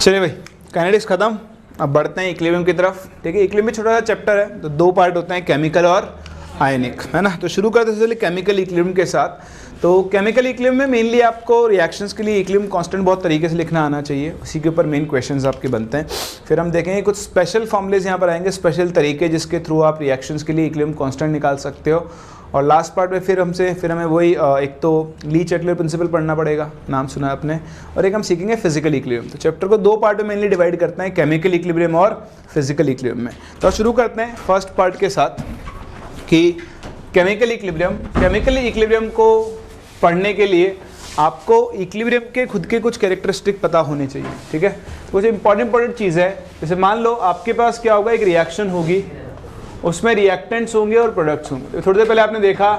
चलिए भाई, काइनेटिक्स खत्म, अब बढ़ते हैं इक्विलिब्रियम की तरफ। ठीक है, इक्विलिब्रियम में छोटा सा चैप्टर है, तो दो पार्ट होते हैं, केमिकल और आयनिक, है ना। तो शुरू करते हैं केमिकल इक्विलिब्रियम के साथ। तो केमिकल इक्विलिब्रियम में मेनली आपको रिएक्शंस के लिए इक्विलिब्रियम कांस्टेंट बहुत तरीके से लिखना आना चाहिए, उसी के ऊपर मेन क्वेश्चंस आपके बनते हैं। फिर हम देखेंगे कुछ स्पेशल फॉर्मूलेज यहाँ पर आएंगे, स्पेशल तरीके जिसके थ्रू आप रिएक्शंस के लिए इक्विलिब्रियम कांस्टेंट निकाल सकते हो। और लास्ट पार्ट में फिर हमें वही एक तो ली-चैटलर प्रिंसिपल पढ़ना पड़ेगा, नाम सुना है आपने, और एक हम सीखेंगे फिजिकल इक्विलिब्रियम। तो चैप्टर को दो पार्ट में मेनली डिवाइड करते हैं, केमिकल इक्विलिब्रियम और फिजिकल इक्विलिब्रियम में। तो शुरू करते हैं फर्स्ट पार्ट के साथ कि केमिकल इक्विलिब्रियम को पढ़ने के लिए आपको इक्विलिब्रियम के खुद के कुछ कैरेक्टरिस्टिक पता होने चाहिए। ठीक है, कुछ इंपॉर्टेंट चीज़ है, जैसे मान लो आपके पास क्या होगा, एक रिएक्शन होगी, उसमें रिएक्टेंट्स होंगे और प्रोडक्ट्स होंगे। थोड़ी देर पहले आपने देखा,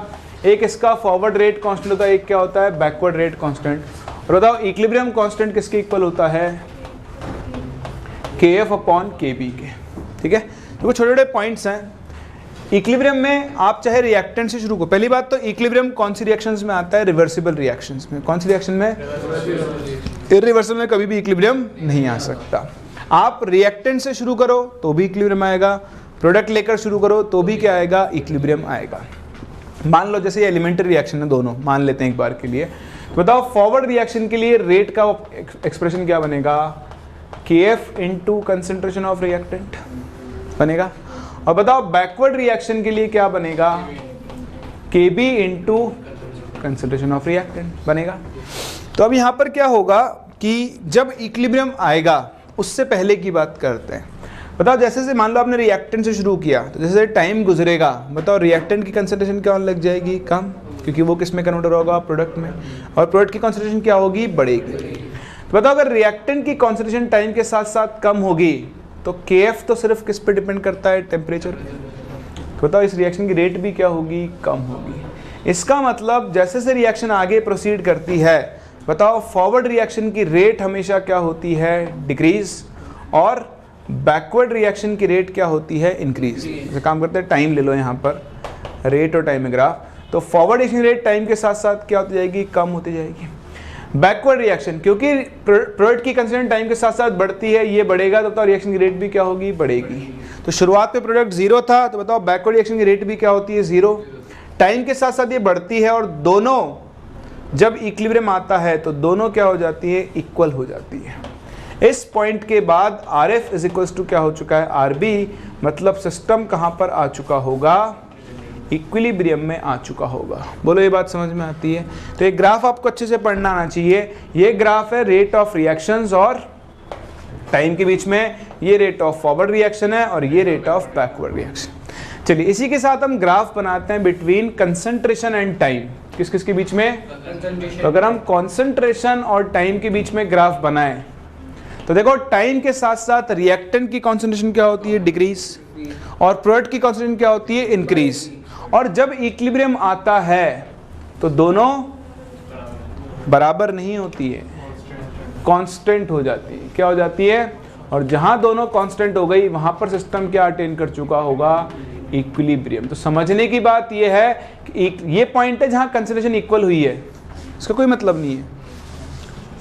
एक इसका फॉरवर्ड रेट कांस्टेंट होता है, एक क्या होता है, बैकवर्ड रेट कांस्टेंट। और बताओ इक्विलिब्रियम कांस्टेंट किसके इक्वल होता है, KF/KB के। ठीक है, तो कुछ छोटे छोटे पॉइंट्स हैं इक्विलिब्रियम में। आप चाहे रिएक्टेंट से शुरू करो। पहली बात तो इक्विलिब्रियम कौन सी रिएक्शंस में आता है, रिवर्सिबल रिएक्शंस में। कौन सी रिएक्शन में, इरिवर्सिबल में कभी भी इक्विलिब्रियम नहीं आ सकता। आप रिएक्टेंट से शुरू करो तो भी इक्विलिब्रियम आएगा, प्रोडक्ट लेकर शुरू करो तो भी क्या आएगा, इक्विलिब्रियम आएगा। मान लो जैसे ये एलिमेंट्री रिएक्शन है, दोनों मान लेते हैं एक बार के लिए। बताओ फॉरवर्ड रिएक्शन के लिए रेट का एक्सप्रेशन क्या बनेगा, KF into concentration of reactant बनेगा। और बताओ बैकवर्ड रिएक्शन के लिए क्या बनेगा, KB into concentration of reactant बनेगा। तो अब यहाँ पर क्या होगा कि जब इक्विलिब्रियम आएगा उससे पहले की बात करते हैं। बताओ जैसे मान लो आपने रिएक्टेंट से शुरू किया, तो जैसे टाइम गुजरेगा, बताओ रिएक्टेंट की कंसेंट्रेशन क्या होने लग जाएगी, कम, क्योंकि वो किस में कन्वर्ट होगा, प्रोडक्ट में, और प्रोडक्ट की कंसेंट्रेशन क्या होगी, बढ़ेगी। तो बताओ अगर रिएक्टेंट की कंसेंट्रेशन टाइम के साथ साथ कम होगी तो KF तो सिर्फ किस पे डिपेंड करता है, टेम्परेचर पे। तो बताओ इस रिएक्शन की रेट भी क्या होगी, कम होगी। इसका मतलब जैसे से रिएक्शन आगे प्रोसीड करती है, बताओ फॉरवर्ड रिएक्शन की रेट हमेशा क्या होती है, डिक्रीज, और बैकवर्ड रिएक्शन की रेट क्या होती है, इंक्रीज। जैसे काम करते हैं, टाइम ले लो यहाँ पर, रेट और टाइम ग्राफ। तो फॉरवर्ड रिएक्शन रेट टाइम के साथ साथ क्या होती जाएगी, कम होती जाएगी। बैकवर्ड रिएक्शन, क्योंकि प्रोडक्ट की कंसेंट्रेशन टाइम के साथ साथ बढ़ती है, ये बढ़ेगा, तो बताओ रिएक्शन की रेट भी क्या होगी, बढ़ेगी। तो शुरुआत में प्रोडक्ट 0 था, तो बताओ बैकवर्ड रिएक्शन की रेट भी क्या होती है, 0। टाइम के साथ साथ ये बढ़ती है, और दोनों जब इक्विलिब्रियम आता है तो दोनों क्या हो जाती है, इक्वल हो जाती है। इस पॉइंट के बाद RF इज इक्वल्स टू क्या हो चुका है, RB, मतलब सिस्टम कहाँ पर आ चुका होगा, इक्विलिब्रियम में आ चुका होगा। बोलो ये बात समझ में आती है। तो एक ग्राफ आपको अच्छे से पढ़ना आना चाहिए। ये ग्राफ है रेट ऑफ रिएक्शंस और टाइम के बीच में, ये रेट ऑफ फॉरवर्ड रिएक्शन है और ये रेट ऑफ बैकवर्ड रिएक्शन। चलिए इसी के साथ हम ग्राफ बनाते हैं बिटवीन कंसंट्रेशन एंड टाइम। किस किस के बीच में, तो अगर हम कॉन्सेंट्रेशन और टाइम के बीच में ग्राफ बनाएं तो देखो टाइम के साथ साथ रिएक्टेंट की कॉन्सेंट्रेशन क्या होती है, डिक्रीज, और प्रोडक्ट की कॉन्सेंट्रेशन क्या होती है, इंक्रीज। और जब इक्विलिब्रियम आता है तो दोनों बराबर नहीं होती है, कांस्टेंट हो जाती है। क्या हो जाती है, और जहां दोनों कांस्टेंट हो गई वहां पर सिस्टम क्या अटेन कर चुका होगा, इक्विलिब्रियम। तो समझने की बात यह है कि ये पॉइंट है जहां कंसेंट्रेशन इक्वल हुई है, इसका कोई मतलब नहीं है।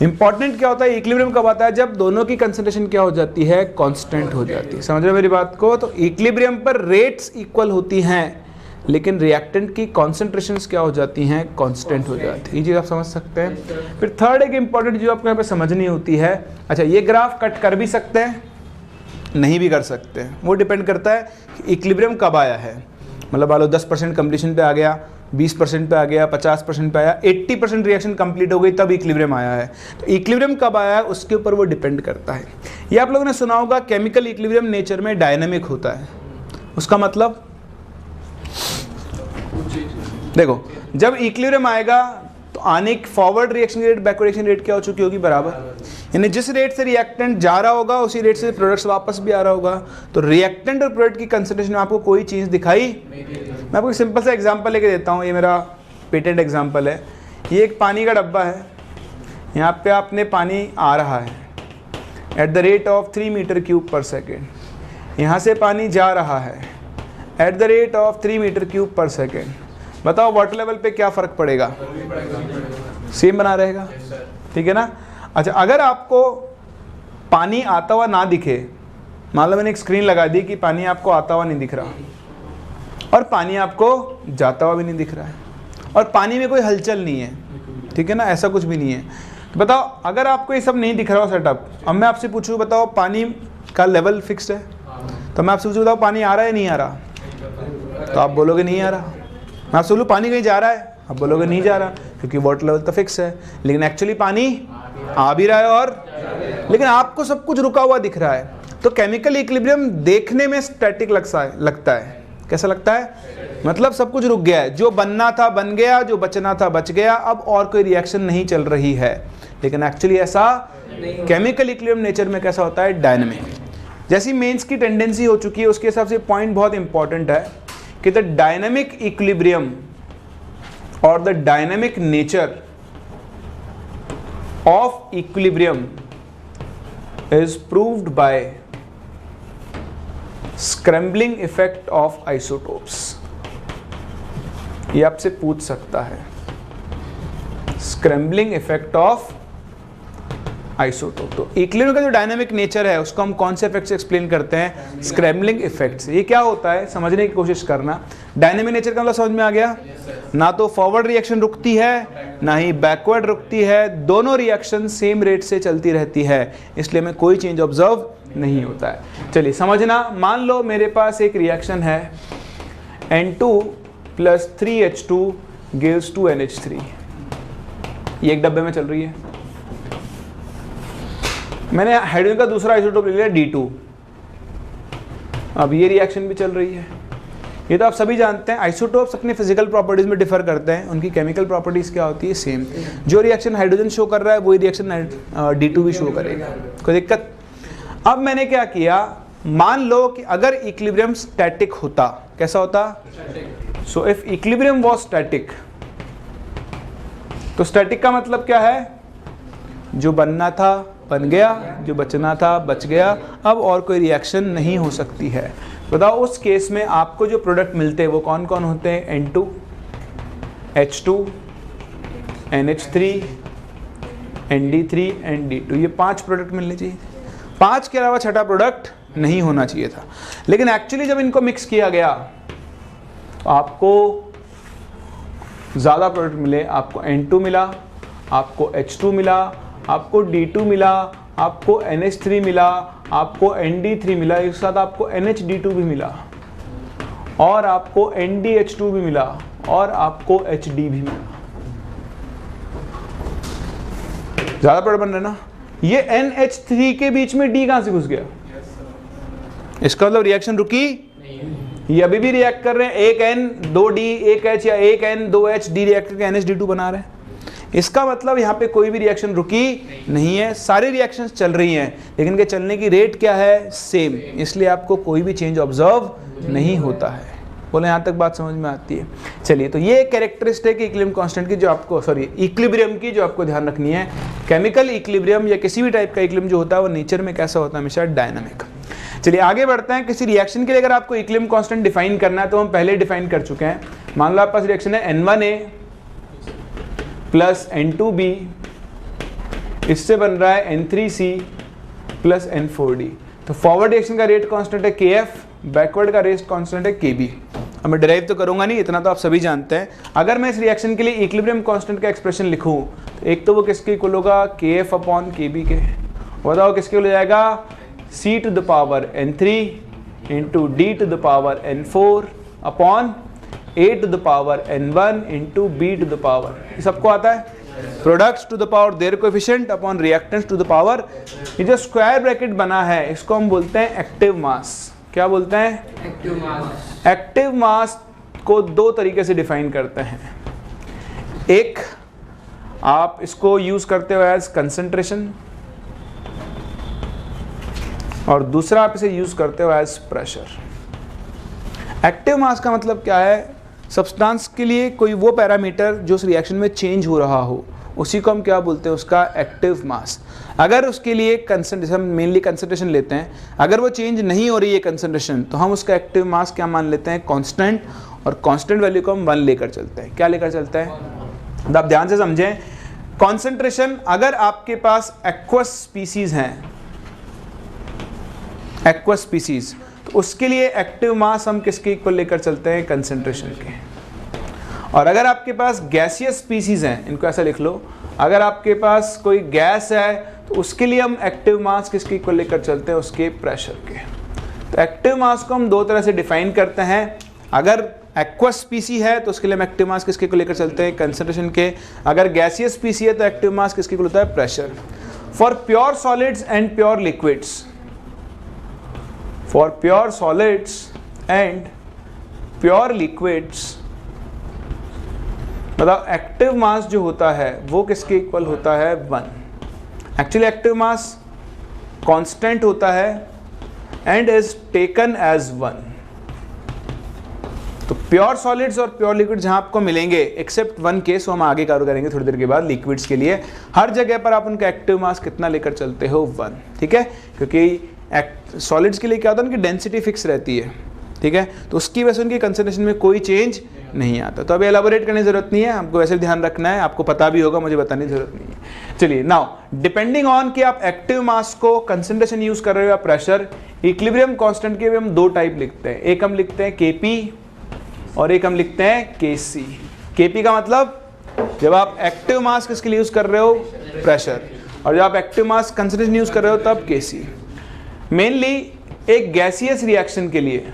इंपॉर्टेंट क्या होता है, इक्विलिब्रियम कब आता है, जब दोनों की कंसेंट्रेशन क्या हो जाती है, कांस्टेंट हो जाती है। समझ रहे हो मेरी बात को। तो इक्विलिब्रियम पर रेट्स इक्वल होती हैं, लेकिन रिएक्टेंट की कॉन्सेंट्रेशंस क्या हो जाती हैं, कांस्टेंट हो जाती है। ये चीज़ आप समझ सकते हैं। फिर थर्ड एक इंपॉर्टेंट जो आपको यहाँ पे समझनी होती है, अच्छा ये ग्राफ कट कर भी सकते हैं, नहीं भी कर सकते हैं, वो डिपेंड करता है कि इक्विलिब्रियम कब आया है। मतलब मान लो 10% कंप्लीशन पे आ गया, 20% पे आ गया, 50% पे आया, 80% रिएक्शन कंप्लीट हो गई, तब इक्विलिब्रियम आया है। तो इक्विलिब्रियम कब आया है उसके ऊपर वो डिपेंड करता है। ये आप लोगों ने सुना होगा, केमिकल इक्विलिब्रियम नेचर में डायनामिक होता है। उसका मतलब देखो, जब इक्विलिब्रियम आएगा तो आने की forward reaction rate backward reaction rate क्या हो चुकी होगी, बराबर। यानी जिस रेट से रिएक्टेंट जा रहा होगा उसी रेट से प्रोडक्ट्स वापस भी आ रहा होगा। तो रिएक्टेंट और प्रोडक्ट की कंसेंट्रेशन में आपको कोई चीज़ दिखाई। मैं आपको एक सिंपल सा एग्जांपल लेके देता हूँ, ये मेरा पेटेंट एग्जांपल है। ये एक पानी का डब्बा है, यहाँ पे आपने पानी आ रहा है at the rate of 3 metre cube per second. यहाँ से पानी जा रहा है at the rate of 3 metre cube per second. बताओ वाटर लेवल पे क्या फ़र्क पड़ेगा, सेम बना रहेगा, ठीक है ना। अच्छा अगर आपको पानी आता हुआ ना दिखे, मान लो मैंने एक स्क्रीन लगा दी कि पानी आपको आता हुआ नहीं दिख रहा और पानी आपको जाता हुआ भी नहीं दिख रहा है और पानी में कोई हलचल नहीं है, ठीक है ना, ऐसा कुछ भी नहीं है। तो बताओ अगर आपको ये सब नहीं दिख रहा हो सेटअप, अब मैं आपसे पूछूं बताओ पानी का लेवल फिक्स्ड है, तो मैं आपसे पूछूं बताओ पानी आ रहा है नहीं आ रहा, तो आप बोलोगे नहीं आ रहा। मैं आपसे बोलूँ पानी कहीं जा रहा है, आप बोलोगे नहीं जा रहा, क्योंकि वाटर लेवल तो फिक्स है। लेकिन एक्चुअली पानी आ भी रहा है और लेकिन आपको सब कुछ रुका हुआ दिख रहा है। तो केमिकल इक्विलिब्रियम देखने में स्टैटिक लगता है। कैसा लगता है? मतलब सब कुछ रुक गया है, जो बनना था बन गया, जो बचना था बच गया, अब और कोई रिएक्शन नहीं चल रही है। लेकिन एक्चुअली ऐसा केमिकल इक्विलिब्रियम नेचर में कैसा होता है? डायनामिक। जैसी मेंस की टेंडेंसी हो चुकी है उसके हिसाब से पॉइंट बहुत इंपॉर्टेंट है कि द डायनामिक इक्विलिब्रियम और the dynamic nature of equilibrium is proved by scrambling effect of isotopes। ये आपसे पूछ सकता है, स्क्रैम्बलिंग इफेक्ट ऑफ आइसोटोप। तो इक्विलिब्रियम का जो डायनामिक नेचर है उसको हम कौन से इफेक्ट से एक्सप्लेन करते हैं? स्क्रैम्बलिंग इफेक्ट से। ये क्या होता है समझने की कोशिश करना। डायनामिक नेचर का मतलब समझ में आ गया? ना तो फॉरवर्ड रिएक्शन रुकती है ना ही बैकवर्ड रुकती है, दोनों रिएक्शन सेम रेट से चलती रहती है, इसलिए हमें कोई चेंज ऑब्जर्व नहीं होता है। चलिए समझना, मान लो मेरे पास एक रिएक्शन है N2 + 3H2 gives 2NH3, ये एक डब्बे में चल रही है। मैंने हाइड्रोजन का दूसरा आइसोटोप ले लिया D2, अब ये रिएक्शन भी चल रही है। ये तो आप सभी जानते हैं आइसोटोप्स अपने फिजिकल प्रॉपर्टीज में डिफर करते हैं, उनकी केमिकल प्रॉपर्टीज क्या होती है? सेम। जो रिएक्शन हाइड्रोजन शो कर रहा है वही रिएक्शन D2 भी शो करेगा, कोई दिक्कत? अब मैंने क्या किया, मान लो कि अगर इक्विलिब्रियम स्टैटिक होता, कैसा होता? So if equilibrium was static, तो स्टैटिक का मतलब क्या है? जो बनना था बन गया, जो बचना था बच गया, अब और कोई रिएक्शन नहीं हो सकती है। बताओ उस केस में आपको जो प्रोडक्ट मिलते हैं वो कौन कौन होते हैं? N2, H2, NH3, ND3 and D2, ये 5 प्रोडक्ट मिलने चाहिए। 5 के अलावा छठा प्रोडक्ट नहीं होना चाहिए था। लेकिन एक्चुअली जब इनको मिक्स किया गया तो आपको ज़्यादा प्रोडक्ट मिले, आपको N2 मिला, आपको H2 मिला, आपको D2 मिला, आपको NH3 मिला, आपको ND3 मिला, एक साथ आपको NHD2 भी मिला, और आपको NDH2 भी मिला, और आपको HD भी मिला। ज़्यादा प्रोडक्ट बन रहे ना? ये NH3 के बीच में D कहाँ से घुस गया? इसका मतलब रिएक्शन रुकी? ये अभी भी रिएक्ट कर रहे हैं, एक N 2D 1 H या एक N 2 H D रिएक्ट करके NHD2 बना रहे हैं। इसका मतलब यहाँ पे कोई भी रिएक्शन रुकी नहीं है, सारी रिएक्शंस चल रही हैं, लेकिन के चलने की रेट क्या है? सेम। इसलिए आपको कोई भी चेंज ऑब्जर्व नहीं होता है। बोले यहाँ तक बात समझ में आती है? चलिए, तो ये कैरेक्टरिस्टिक इक्विलिब्रियम कांस्टेंट की जो आपको इक्विलिब्रियम की जो आपको ध्यान रखनी है। केमिकल इक्विलिब्रियम या किसी भी टाइप का इक्विलिब्रियम जो होता है वो नेचर में कैसा होता है? हमेशा डायनामिक। चलिए आगे बढ़ते हैं। किसी रिएक्शन के लिए अगर आपको इक्विलिब्रियम कांस्टेंट डिफाइन करना है तो हम पहले डिफाइन कर चुके हैं। मान लो आपके पास रिएक्शन है N1A + N2B, इससे बन रहा है N3C + N4D। तो फॉरवर्ड रिएक्शन का रेट कांस्टेंट है Kf, बैकवर्ड का रेट कांस्टेंट है Kb। अब मैं डिराइव तो करूंगा नहीं, इतना तो आप सभी जानते हैं। अगर मैं इस रिएक्शन के लिए इक्विलिब्रियम कांस्टेंट का एक्सप्रेशन लिखूं तो एक तो वो किसके इक्वल होगा? Kf/Kb के। बताओ किसके हो जाएगा? C⁻N3 × D⁻N4 upon A⁻N1 × B⁻, सबको आता है। Products to the power their coefficient upon reactants to the power. ये जो स्क्वायर ब्रैकेट बना है इसको हम बोलते हैं एक्टिव मास। क्या बोलते हैं? Active mass. एक्टिव मास को दो तरीके से डिफाइन करते हैं। एक, आप इसको यूज करते हो एज कंसंट्रेशन, और दूसरा आप इसे यूज करते हो एज प्रेशर। एक्टिव मास का मतलब क्या है? सब्सटेंस के लिए कोई वो पैरामीटर जो उस रिएक्शन में चेंज हो रहा हो, उसी को हम क्या बोलते हैं? उसका एक्टिव मास। अगर उसके लिए कंसंट्रेशन, हम मेनली कंसंट्रेशन लेते हैं, अगर वो चेंज नहीं हो रही है कंसंट्रेशन, तो हम उसका एक्टिव मास क्या मान लेते हैं? कांस्टेंट। और कांस्टेंट वैल्यू को हम 1 लेकर चलते हैं। क्या लेकर चलते हैं? तो आप ध्यान से समझें। कॉन्सेंट्रेशन, अगर आपके पास एक्वस स्पीसीज हैं एक्वस स्पीसीज, तो उसके लिए एक्टिव मास हम किसके इक्वल लेकर चलते हैं, कंसंट्रेशन के। और अगर आपके पास गैसियस स्पीसीज हैं, इनको ऐसा लिख लो, अगर आपके पास कोई गैस है तो उसके लिए हम एक्टिव मास किसके इक्वल लेकर चलते हैं, उसके प्रेशर के। तो एक्टिव मास को हम दो तरह से डिफाइन करते हैं। अगर एक्वस स्पीसी है तो उसके लिए हम एक्टिव मास किसके को लेकर चलते हैं, कंसंट्रेशन के। अगर गैसियस स्पीसी है तो एक्टिव मास किसके को होता है, pressure. For pure solids and pure liquids, for pure solids and pure liquids, मतलब एक्टिव मास जो होता है वो किसके इक्वल होता है, 1। एक्चुअली एक्टिव मास कांस्टेंट होता है एंड इज टेकन एज 1। तो प्योर सॉलिड्स और प्योर लिक्विड जहां आपको मिलेंगे, एक्सेप्ट वन केस, वो हम आगे कवर करेंगे थोड़ी देर के बाद, लिक्विड्स के लिए हर जगह पर आप उनका एक्टिव मास कितना लेकर चलते हो, 1। ठीक है, क्योंकि सॉलिड्स के लिए क्या होता है, उनकी डेंसिटी फिक्स रहती है। ठीक है, तो उसकी वजह से उनकी कंसंट्रेशन में कोई चेंज नहीं आता। तो अभी एलाबोरेट करने की जरूरत नहीं है, आपको वैसे ध्यान रखना है, आपको पता भी होगा, मुझे बताने की जरूरत नहीं है। चलिए नाउ, डिपेंडिंग ऑन कि आप एक्टिव मास को कंसंट्रेशन यूज कर रहे हो या प्रेशर, इक्विलिब्रियम कांस्टेंट के भी हम दो टाइप लिखते हैं। एक हम लिखते हैं Kp और एक हम लिखते हैं Kc। Kp का मतलब जब आप एक्टिव मास किसके लिए यूज कर रहे हो, प्रेशर, और जब आप एक्टिव मास कंसंट्रेशन यूज कर रहे हो तब Kc। मेनली एक गैसियस रिएक्शन के लिए,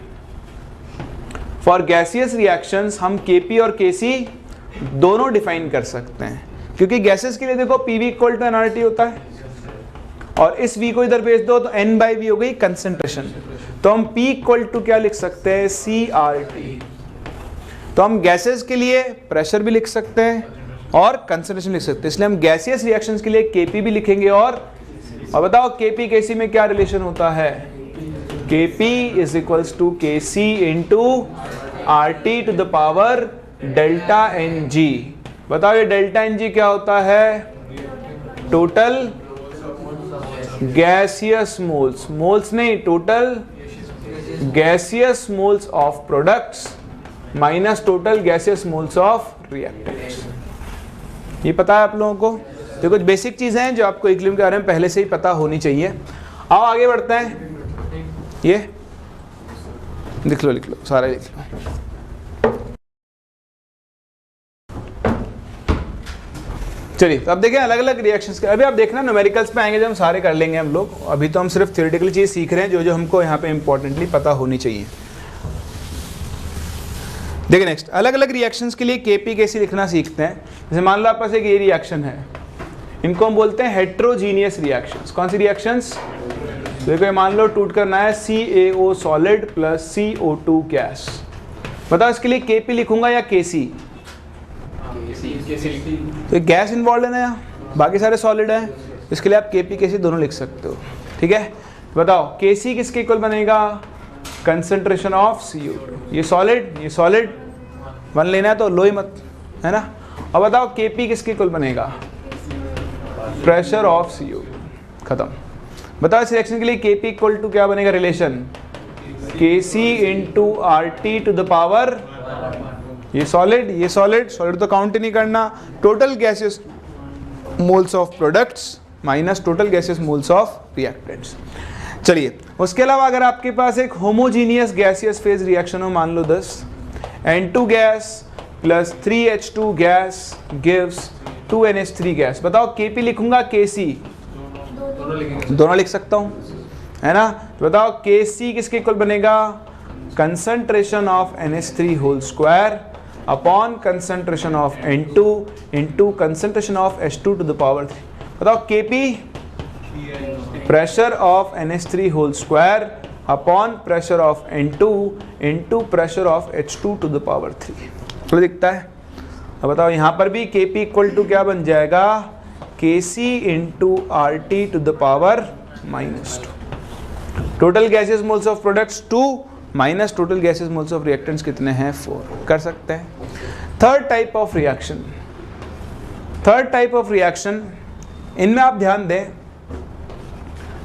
फॉर गैसियस रिएक्शंस हम Kp और Kc दोनों डिफाइन कर सकते हैं, क्योंकि गैसेस के लिए देखो Pv इक्वल टू nRT होता है, और इस V को इधर भेज दो तो N/V हो गई कंसंट्रेशन। तो हम P इक्वल टू क्या लिख सकते हैं, CRT। तो हम गैसेस के लिए प्रेशर भी लिख सकते हैं और कंसंट्रेशन लिख सकते हैं, इसलिए हम गैसियस रिएक्शंस के लिए Kp भी लिखेंगे। और बताओ Kp Kc में क्या रिलेशन होता है, Kp is equals to Kc into RT to the power delta Ng। बताओ ये डेल्टा Ng क्या होता है, टोटल गैसियस मोल्स, मोल्स नहीं, total gaseous moles of products minus total gaseous moles of reactants. ये पता है आप लोगों को, तो कुछ बेसिक चीजें हैं जो आपको इक्विलिब्रियम के बारे में पहले से ही पता होनी चाहिए। आओ आगे बढ़ते हैं, ये लिख लो सारा लिख लो। चलिए, तो अब देखें अलग अलग रिएक्शंस के। अभी आप देखना न्यूमेरिकल्स पे आएंगे जब हम सारे कर लेंगे हम लोग, अभी तो हम सिर्फ थ्योरेटिकल चीज सीख रहे हैं जो जो हमको यहाँ पे इंपॉर्टेंटली पता होनी चाहिए। देखिए नेक्स्ट, अलग अलग रिएक्शंस के लिए Kp Kc लिखना सीखते हैं। जैसे मान लो आपके पास एक ये रिएक्शन है, इनको हम बोलते हैं हेट्रोजीनियस रिएक्शंस। कौन सी रिएक्शंस, देखो मान लो टूट करना है CaO solid plus CO2 gas. बताओ इसके लिए Kp लिखूंगा या Kc, तो गैस इन्वॉल्व है ना यहाँ, बाकी सारे सॉलिड हैं, इसके लिए आप Kp Kc दोनों लिख सकते हो। ठीक है, बताओ Kc किसके इक्वल बनेगा, कंसंट्रेशन ऑफ CO2। ये सॉलिड 1 लेना है तो लो ही मत, है ना। अब बताओ Kp किसके इक्वल बनेगा, प्रेशर ऑफ CO2, खत्म। बताओ इस रिएक्शन के लिए Kp इक्वल टू क्या बनेगा relation, Kc into RT to the power, ये सॉलिड तो काउंट ही नहीं करना, total gases moles of products minus total gases moles of reactants. चलिए, उसके अलावा अगर आपके पास एक होमोजीनियस गैसियस फेज रिएक्शन हो, मान लो 10 N2 gas plus 3H2 gas gives 2NH3 gas. बताओ Kp लिखूंगा Kc, दोनों लिख सकता हूं, है ना। तो बताओ Kc किसके इक्वल बनेगा, concentration of NH3 whole square upon concentration of N2 into concentration of H2 to the power 3। बताओ Kp pressure of NH3 whole square upon pressure of N2 into pressure of H2 to the power 3। तो दिखता है। अब बताओ यहाँ पर भी Kp equal to क्या बन जाएगा, Kc into RT to the power -2। Total gases moles of products 2 minus total gases moles of reactants कितने हैं, 4। कर सकते हैं। थर्ड टाइप ऑफ रिएक्शन, इनमें आप ध्यान दें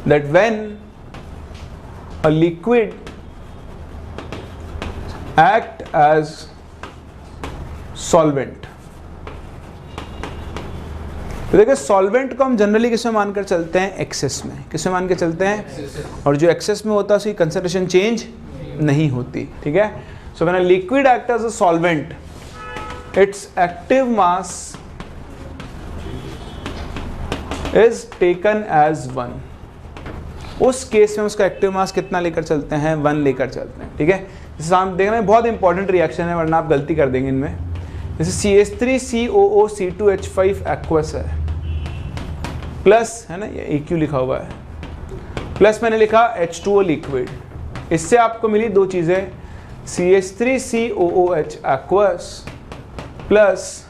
that when a liquid act as solvent, तो देखिए सॉल्वेंट को हम जनरली किस में मानकर चलते हैं, एक्सेस में। किस में मान के चलते हैं, और जो एक्सेस में होता है उसकी कंसंट्रेशन चेंज नहीं होती, ठीक है। So when a liquid act as a solvent, its active mass is taken as 1। उस केस में उसका एक्टिव मास कितना लेकर चलते हैं, 1 लेकर चलते हैं, ठीक है। जैसे हम देख रहे हैं बहुत इंपॉर्टेंट रिएक्शन है, वरना आप गलती कर देंगे इनमें। जैसे CH3COO एक्वस है, प्लस है ना, ये EQ लिखा हुआ है, प्लस मैंने लिखा H2O लिक्विड। इससे आपको मिली दो चीज़ें, CH3COOH aqueous plus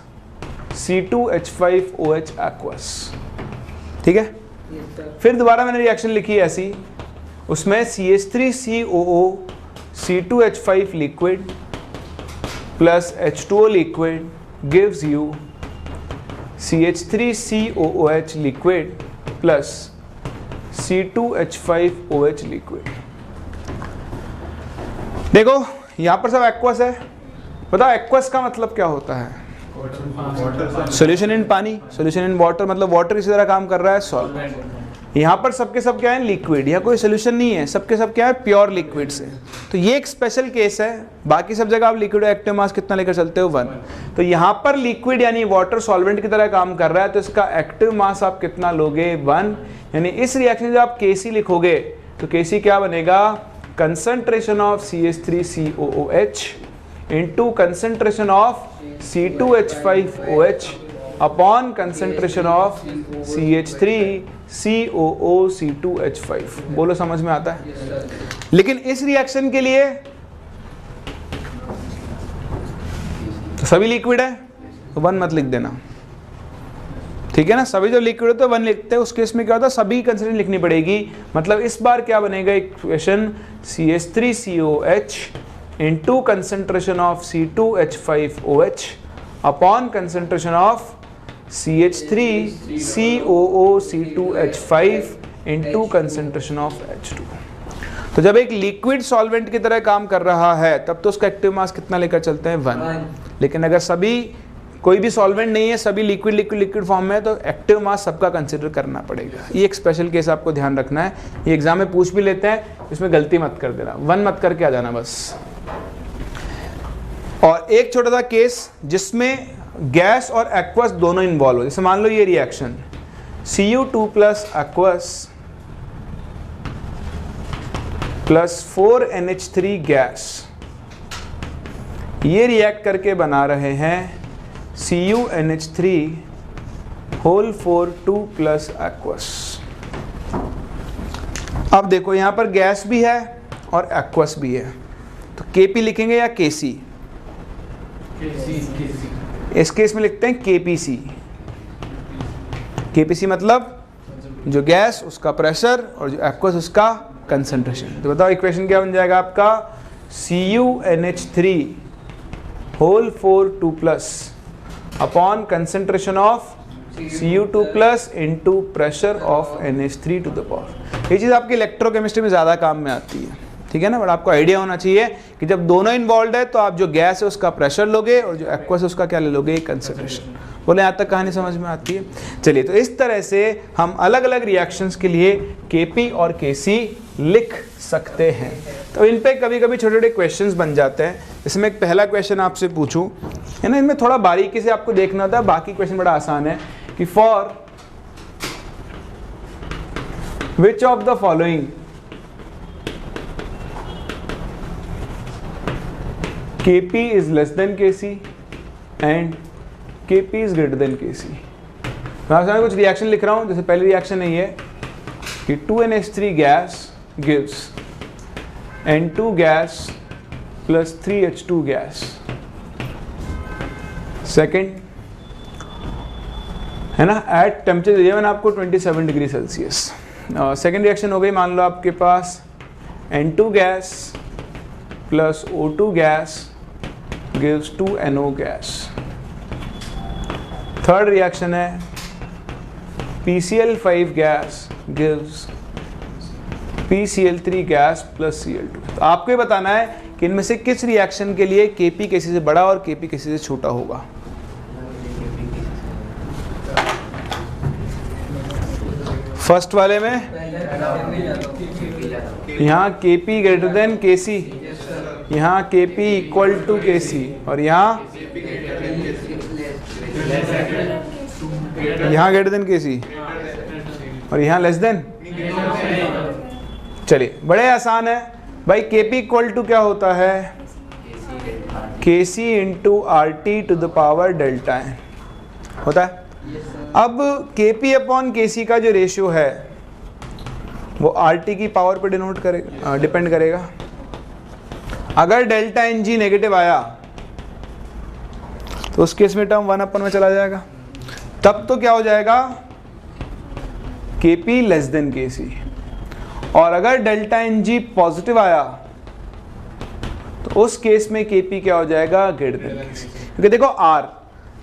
C2H5OH aqueous, ठीक है। फिर दोबारा मैंने रिएक्शन लिखी ऐसी, उसमें CH3COO C2H5 liquid plus H2O liquid gives you CH3COOH liquid plus C2H5OH liquid. देखो यहां पर सब एक्वस है। बताओ एक्वस का मतलब क्या होता है, सोल्यूशन इन पानी, सोल्यूशन इन वाटर, मतलब वाटर इसी तरह काम कर रहा है, सॉल्वेंट। यहाँ पर सबके सब क्या है, लिक्विड, यहाँ कोई सोल्यूशन नहीं है, सबके सब क्या है, प्योर लिक्विड से। तो ये एक स्पेशल केस है, बाकी सब जगह आप लिक्विड एक्टिव मास कितना लेकर चलते हो, 1। तो यहाँ पर लिक्विड यानी वाटर सॉल्वेंट की तरह काम कर रहा है, तो इसका एक्टिव मास आप कितना लोगे, 1। यानी इस रिएक्शन जब आप Kc लिखोगे तो Kc क्या बनेगा, concentration of CH3COOH into concentration of C2H5OH upon concentration of CH3COO C2H5। बोलो समझ में आता है। लेकिन इस रिएक्शन के लिए तो सभी लिक्विड है तो 1 मत लिख देना, ठीक है ना। सभी जो लिक्विड होते हैं 1 लिखते हैं, उस केस में क्या होता है, सभी कंसिडरेशन लिखनी पड़ेगी। मतलब इस बार क्या बनेगा equation, CH3COH into concentration of C2H5OH upon concentration of CH3COO C2H5 into concentration of H2। तो जब एक लिक्विड सॉल्वेंट की तरह काम कर रहा है तब तो उसका एक्टिव मास कितना लेकर चलते हैं, 1। लेकिन अगर सभी कोई भी सॉल्वेंट नहीं है, सभी लिक्विड लिक्विड लिक्विड फॉर्म में है, तो एक्टिव मास सबका कंसिडर करना पड़ेगा। ये एक स्पेशल केस आपको ध्यान रखना है, ये एग्जाम में पूछ भी लेते हैं, इसमें गलती मत कर देना, 1 मत करके आ जाना बस। और एक छोटा सा केस जिसमें गैस और एक्वस दोनों इन्वॉल्व हो, जैसे मान लो ये reaction Cu2 plus aqueous plus 4NH3 gas, ये रिएक्ट करके बना रहे हैं CuNH3 होल 4 2 प्लस एक्वस। अब देखो यहां पर गैस भी है और एक्वस भी है, तो Kp लिखेंगे या Kc? इस केस में लिखते हैं KPC। KPC मतलब जो गैस उसका प्रेशर और जो एक्वस उसका कंसंट्रेशन। तो बताओ इक्वेशन क्या बन जाएगा आपका, CuNH3 whole 4 2 plus upon concentration of Cu2 plus into pressure of NH3 to the power. ये चीज़ आपकी इलेक्ट्रोकेमिस्ट्री में ज़्यादा काम में आती है, ठीक है ना। बट आपको आइडिया होना चाहिए कि जब दोनों इन्वॉल्व है तो आप जो गैस है उसका प्रेशर लोगे और जो एक्वस है उसका क्या ले लोगे, कंसंट्रेशन। बोले यहाँ तक कहानी समझ में आती है। चलिए, तो इस तरह से हम अलग अलग रिएक्शंस के लिए Kp और Kc लिख सकते हैं। तो इन पे कभी कभी छोटे छोटे क्वेश्चंस बन जाते हैं। इसमें एक पहला क्वेश्चन आपसे पूछूं, है ना, इनमें थोड़ा बारीकी से आपको देखना होता है, बाकी क्वेश्चन बड़ा आसान है कि for which of the following Kp is less than Kc and Kp is greater than Kc। मैं आपसे कुछ रिएक्शन लिख रहा हूं, जैसे पहली रिएक्शन है ये कि 2NH3 gas gives N2 gas plus 3H2 gas. Second है ना, एट टेम्परेचर दिया मैंने आपको 27 डिग्री सेल्सियस। सेकेंड रिएक्शन हो गई, मान लो आपके पास N2 gas plus O2 gas gives 2NO gas. Third reaction है PCl5 gas gives PCl3 gas plus Cl2। तो आपको ये बताना है कि इनमें से किस रिएक्शन के लिए Kp Kc से बड़ा और Kp Kc से छोटा होगा। फर्स्ट वाले में यहाँ Kp ग्रेटर देन Kc, यहाँ Kp इक्वल टू Kc, और यहाँ ग्रेटर देन Kc, और यहाँ लेस देन। चलिए बड़े आसान है भाई, Kp इक्वल टू क्या होता है, Kc into RT to the power delta n होता है। अब Kp अपॉन Kc का जो रेशियो है वो RT की पावर पे डिनोट करेगा, डिपेंड करेगा। अगर डेल्टा Ng नेगेटिव आया तो उस केस में टर्म 1 अपन में चला जाएगा, तब तो क्या हो जाएगा, Kp लेस देन Kc। और अगर डेल्टा Ng पॉजिटिव आया तो उस केस में Kp क्या हो जाएगा, ग्रेटर देन Kc। क्योंकि देखो R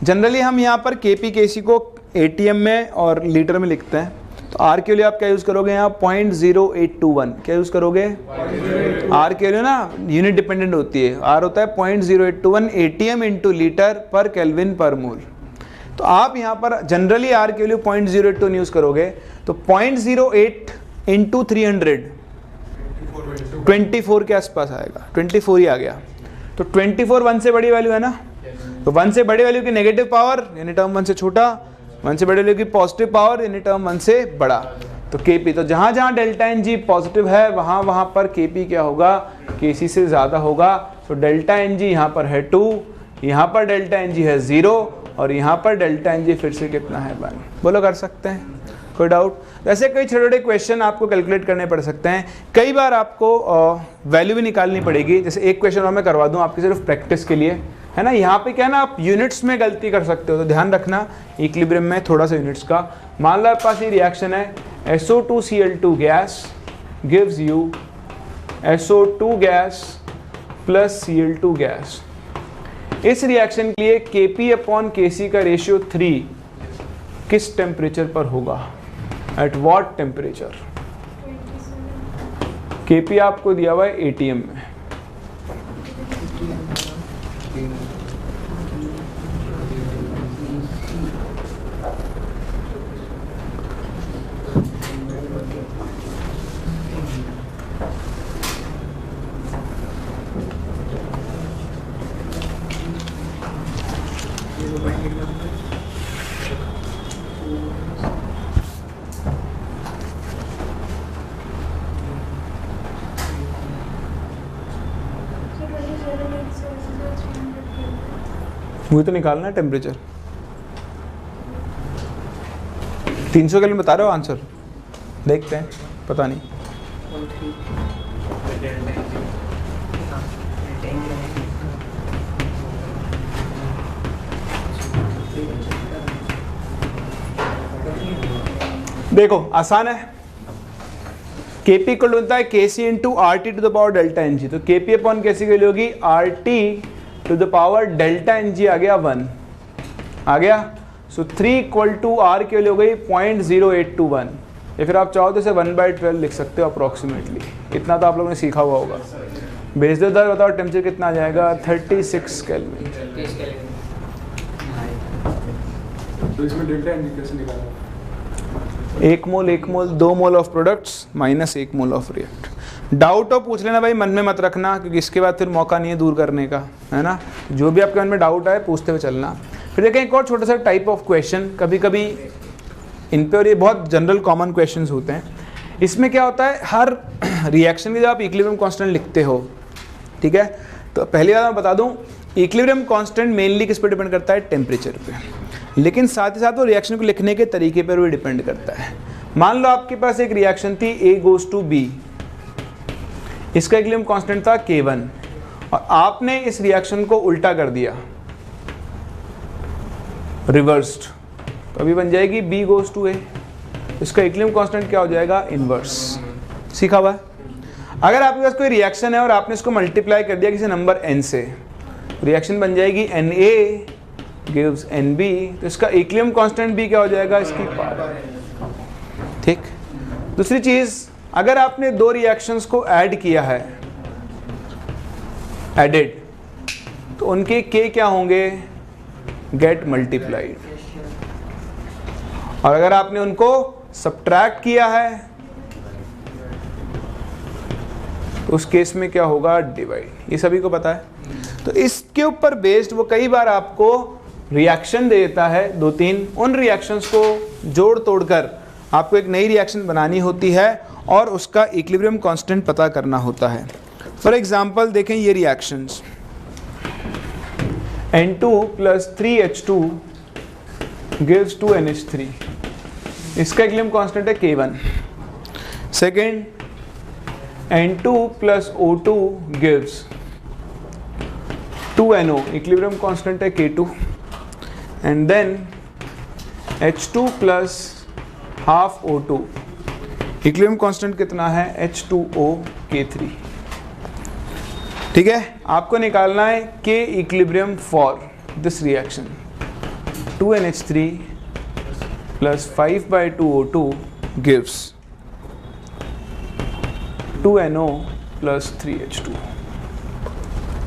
जनरली हम यहाँ पर Kp Kc को ATM में और लीटर में लिखते हैं, तो R के लिए आप क्या यूज़ करोगे, यहाँ 0.0821 क्या यूज़ करोगे, R के लिए ना यूनिट डिपेंडेंट होती है, R होता है 0.0821 ATM इंटू लीटर पर केल्विन पर मोल। तो आप यहाँ पर जनरली R के लिए 0.081 यूज़ करोगे, तो 0.08 इंटू 300 24 के आसपास आएगा, 24 ही आ गया। तो 24 1 से बड़ी वैल्यू है ना, तो 1 से बड़ी वैल्यू की नेगेटिव पावर यानी टर्म 1 से छोटा, 1 से बड़ी वैल्यू की पॉजिटिव पावर यानी टर्म 1 से बड़ा। तो Kp, तो जहाँ जहाँ डेल्टा Ng पॉजिटिव है वहाँ वहाँ पर Kp क्या होगा, Kc से ज़्यादा होगा। तो डेल्टा Ng यहाँ पर है 2, यहाँ पर डेल्टा Ng है 0, और यहाँ पर डेल्टा Ng फिर से कितना है 1। बोलो कर सकते हैं, कोई डाउट? वैसे कई छोटे छोटे क्वेश्चन आपको कैलकुलेट करने पड़ सकते हैं, कई बार आपको वैल्यू भी निकालनी पड़ेगी। जैसे एक क्वेश्चन और मैं करवा दूँ आपकी सिर्फ प्रैक्टिस के लिए, है ना। यहाँ पे क्या है ना, आप यूनिट्स में गलती कर सकते हो, तो ध्यान रखना इक्विलिब्रियम में थोड़ा सा यूनिट्स का। मान लो आपके पास ये रिएक्शन है, SO2Cl2 gas gives you SO2 gas plus Cl2 gas. इस रिएक्शन के लिए Kp अपॉन Kc का रेशियो 3 किस टेम्परेचर पर होगा, एट व्हाट टेम्परेचर? Kp आपको दिया हुआ है ATM में। मुझे तो निकालना है टेम्परेचर। 300 के लिए बता रहे हो आंसर, देखते हैं, पता नहीं। देखो आसान है, Kp इक्वल होता है Kc into RT to the power delta Ng। तो Kp अपॉन Kc की होगी RT to the power delta Ng आ गया 1 आ गया। सो 3 इक्वल टू R के लिए हो गई 0.0821, या फिर आप चाहो तो इसे 1/12 लिख सकते हो अप्रोक्सीमेटली। इतना तो आप लोगों ने सीखा हुआ होगा। भेज दो इधर, बताओ टेम्परेचर कितना आ जाएगा, 36 केल्विन। तो इसमें डेल्टा Ng कैसे निकालना? 1 मोल 2 mole of products minus 1 mole of react. Doubt हो पूछ लेना भाई, मन में मत रखना, क्योंकि इसके बाद फिर मौका नहीं है दूर करने का, है ना। जो भी आपके मन में डाउट आए पूछते हुए चलना। फिर देखें एक और छोटा सा टाइप ऑफ क्वेश्चन, कभी कभी इन पे, और ये बहुत जनरल कॉमन क्वेश्चंस होते हैं। इसमें क्या होता है, हर रिएक्शन के जब आप इक्विलिब्रियम कांस्टेंट लिखते हो, ठीक है, तो पहली बात मैं बता दूं, इक्विलिब्रियम कांस्टेंट मेनली किस पर डिपेंड करता है, टेम्परेचर पे, लेकिन साथ ही साथ वो रिएक्शन को लिखने के तरीके पर भी डिपेंड करता है। मान लो आपके पास एक रिएक्शन थी A goes to B, इसका इक्विलिब्रियम कांस्टेंट था K1, और आपने इस रिएक्शन को उल्टा कर दिया, रिवर्स्ड, तो अभी बन जाएगी B goes to A। इसका इक्विलिब्रियम कांस्टेंट क्या हो जाएगा, इनवर्स। सीखा हुआ है। अगर आपके पास कोई रिएक्शन है और आपने इसको मल्टीप्लाई कर दिया किसी नंबर n से, रिएक्शन बन जाएगी Na गिव्स Nb, तो इसका इक्विलिब्रियम कांस्टेंट भी क्या हो जाएगा, इसकी पावर। ठीक। दूसरी चीज, अगर आपने दो रिएक्शंस को ऐड किया है, एडेड, तो उनके K क्या होंगे, गेट मल्टीप्लाइड। और अगर आपने उनको सब्ट्रैक्ट किया है तो उस केस में क्या होगा, डिवाइड। ये सभी को पता है। तो इसके ऊपर बेस्ड वो कई बार आपको रिएक्शन दे देता है 2-3, उन रिएक्शंस को जोड़ तोड़ कर आपको एक नई रिएक्शन बनानी होती है और उसका इक्विलिब्रियम कांस्टेंट पता करना होता है। फॉर एग्जांपल देखें ये reactions, N2 + 3H2 gives 2NH3, इसका इक्विलिब्रियम कांस्टेंट है K1। Second, N2 + O2 gives 2NO, equilibrium constant है K2। And then H2 + ½ O2, equilibrium constant कितना है, H2O K3। ठीक है, आपको निकालना है K equilibrium for this reaction. 2NH3 + 5/2O2 gives 2NO + 3H2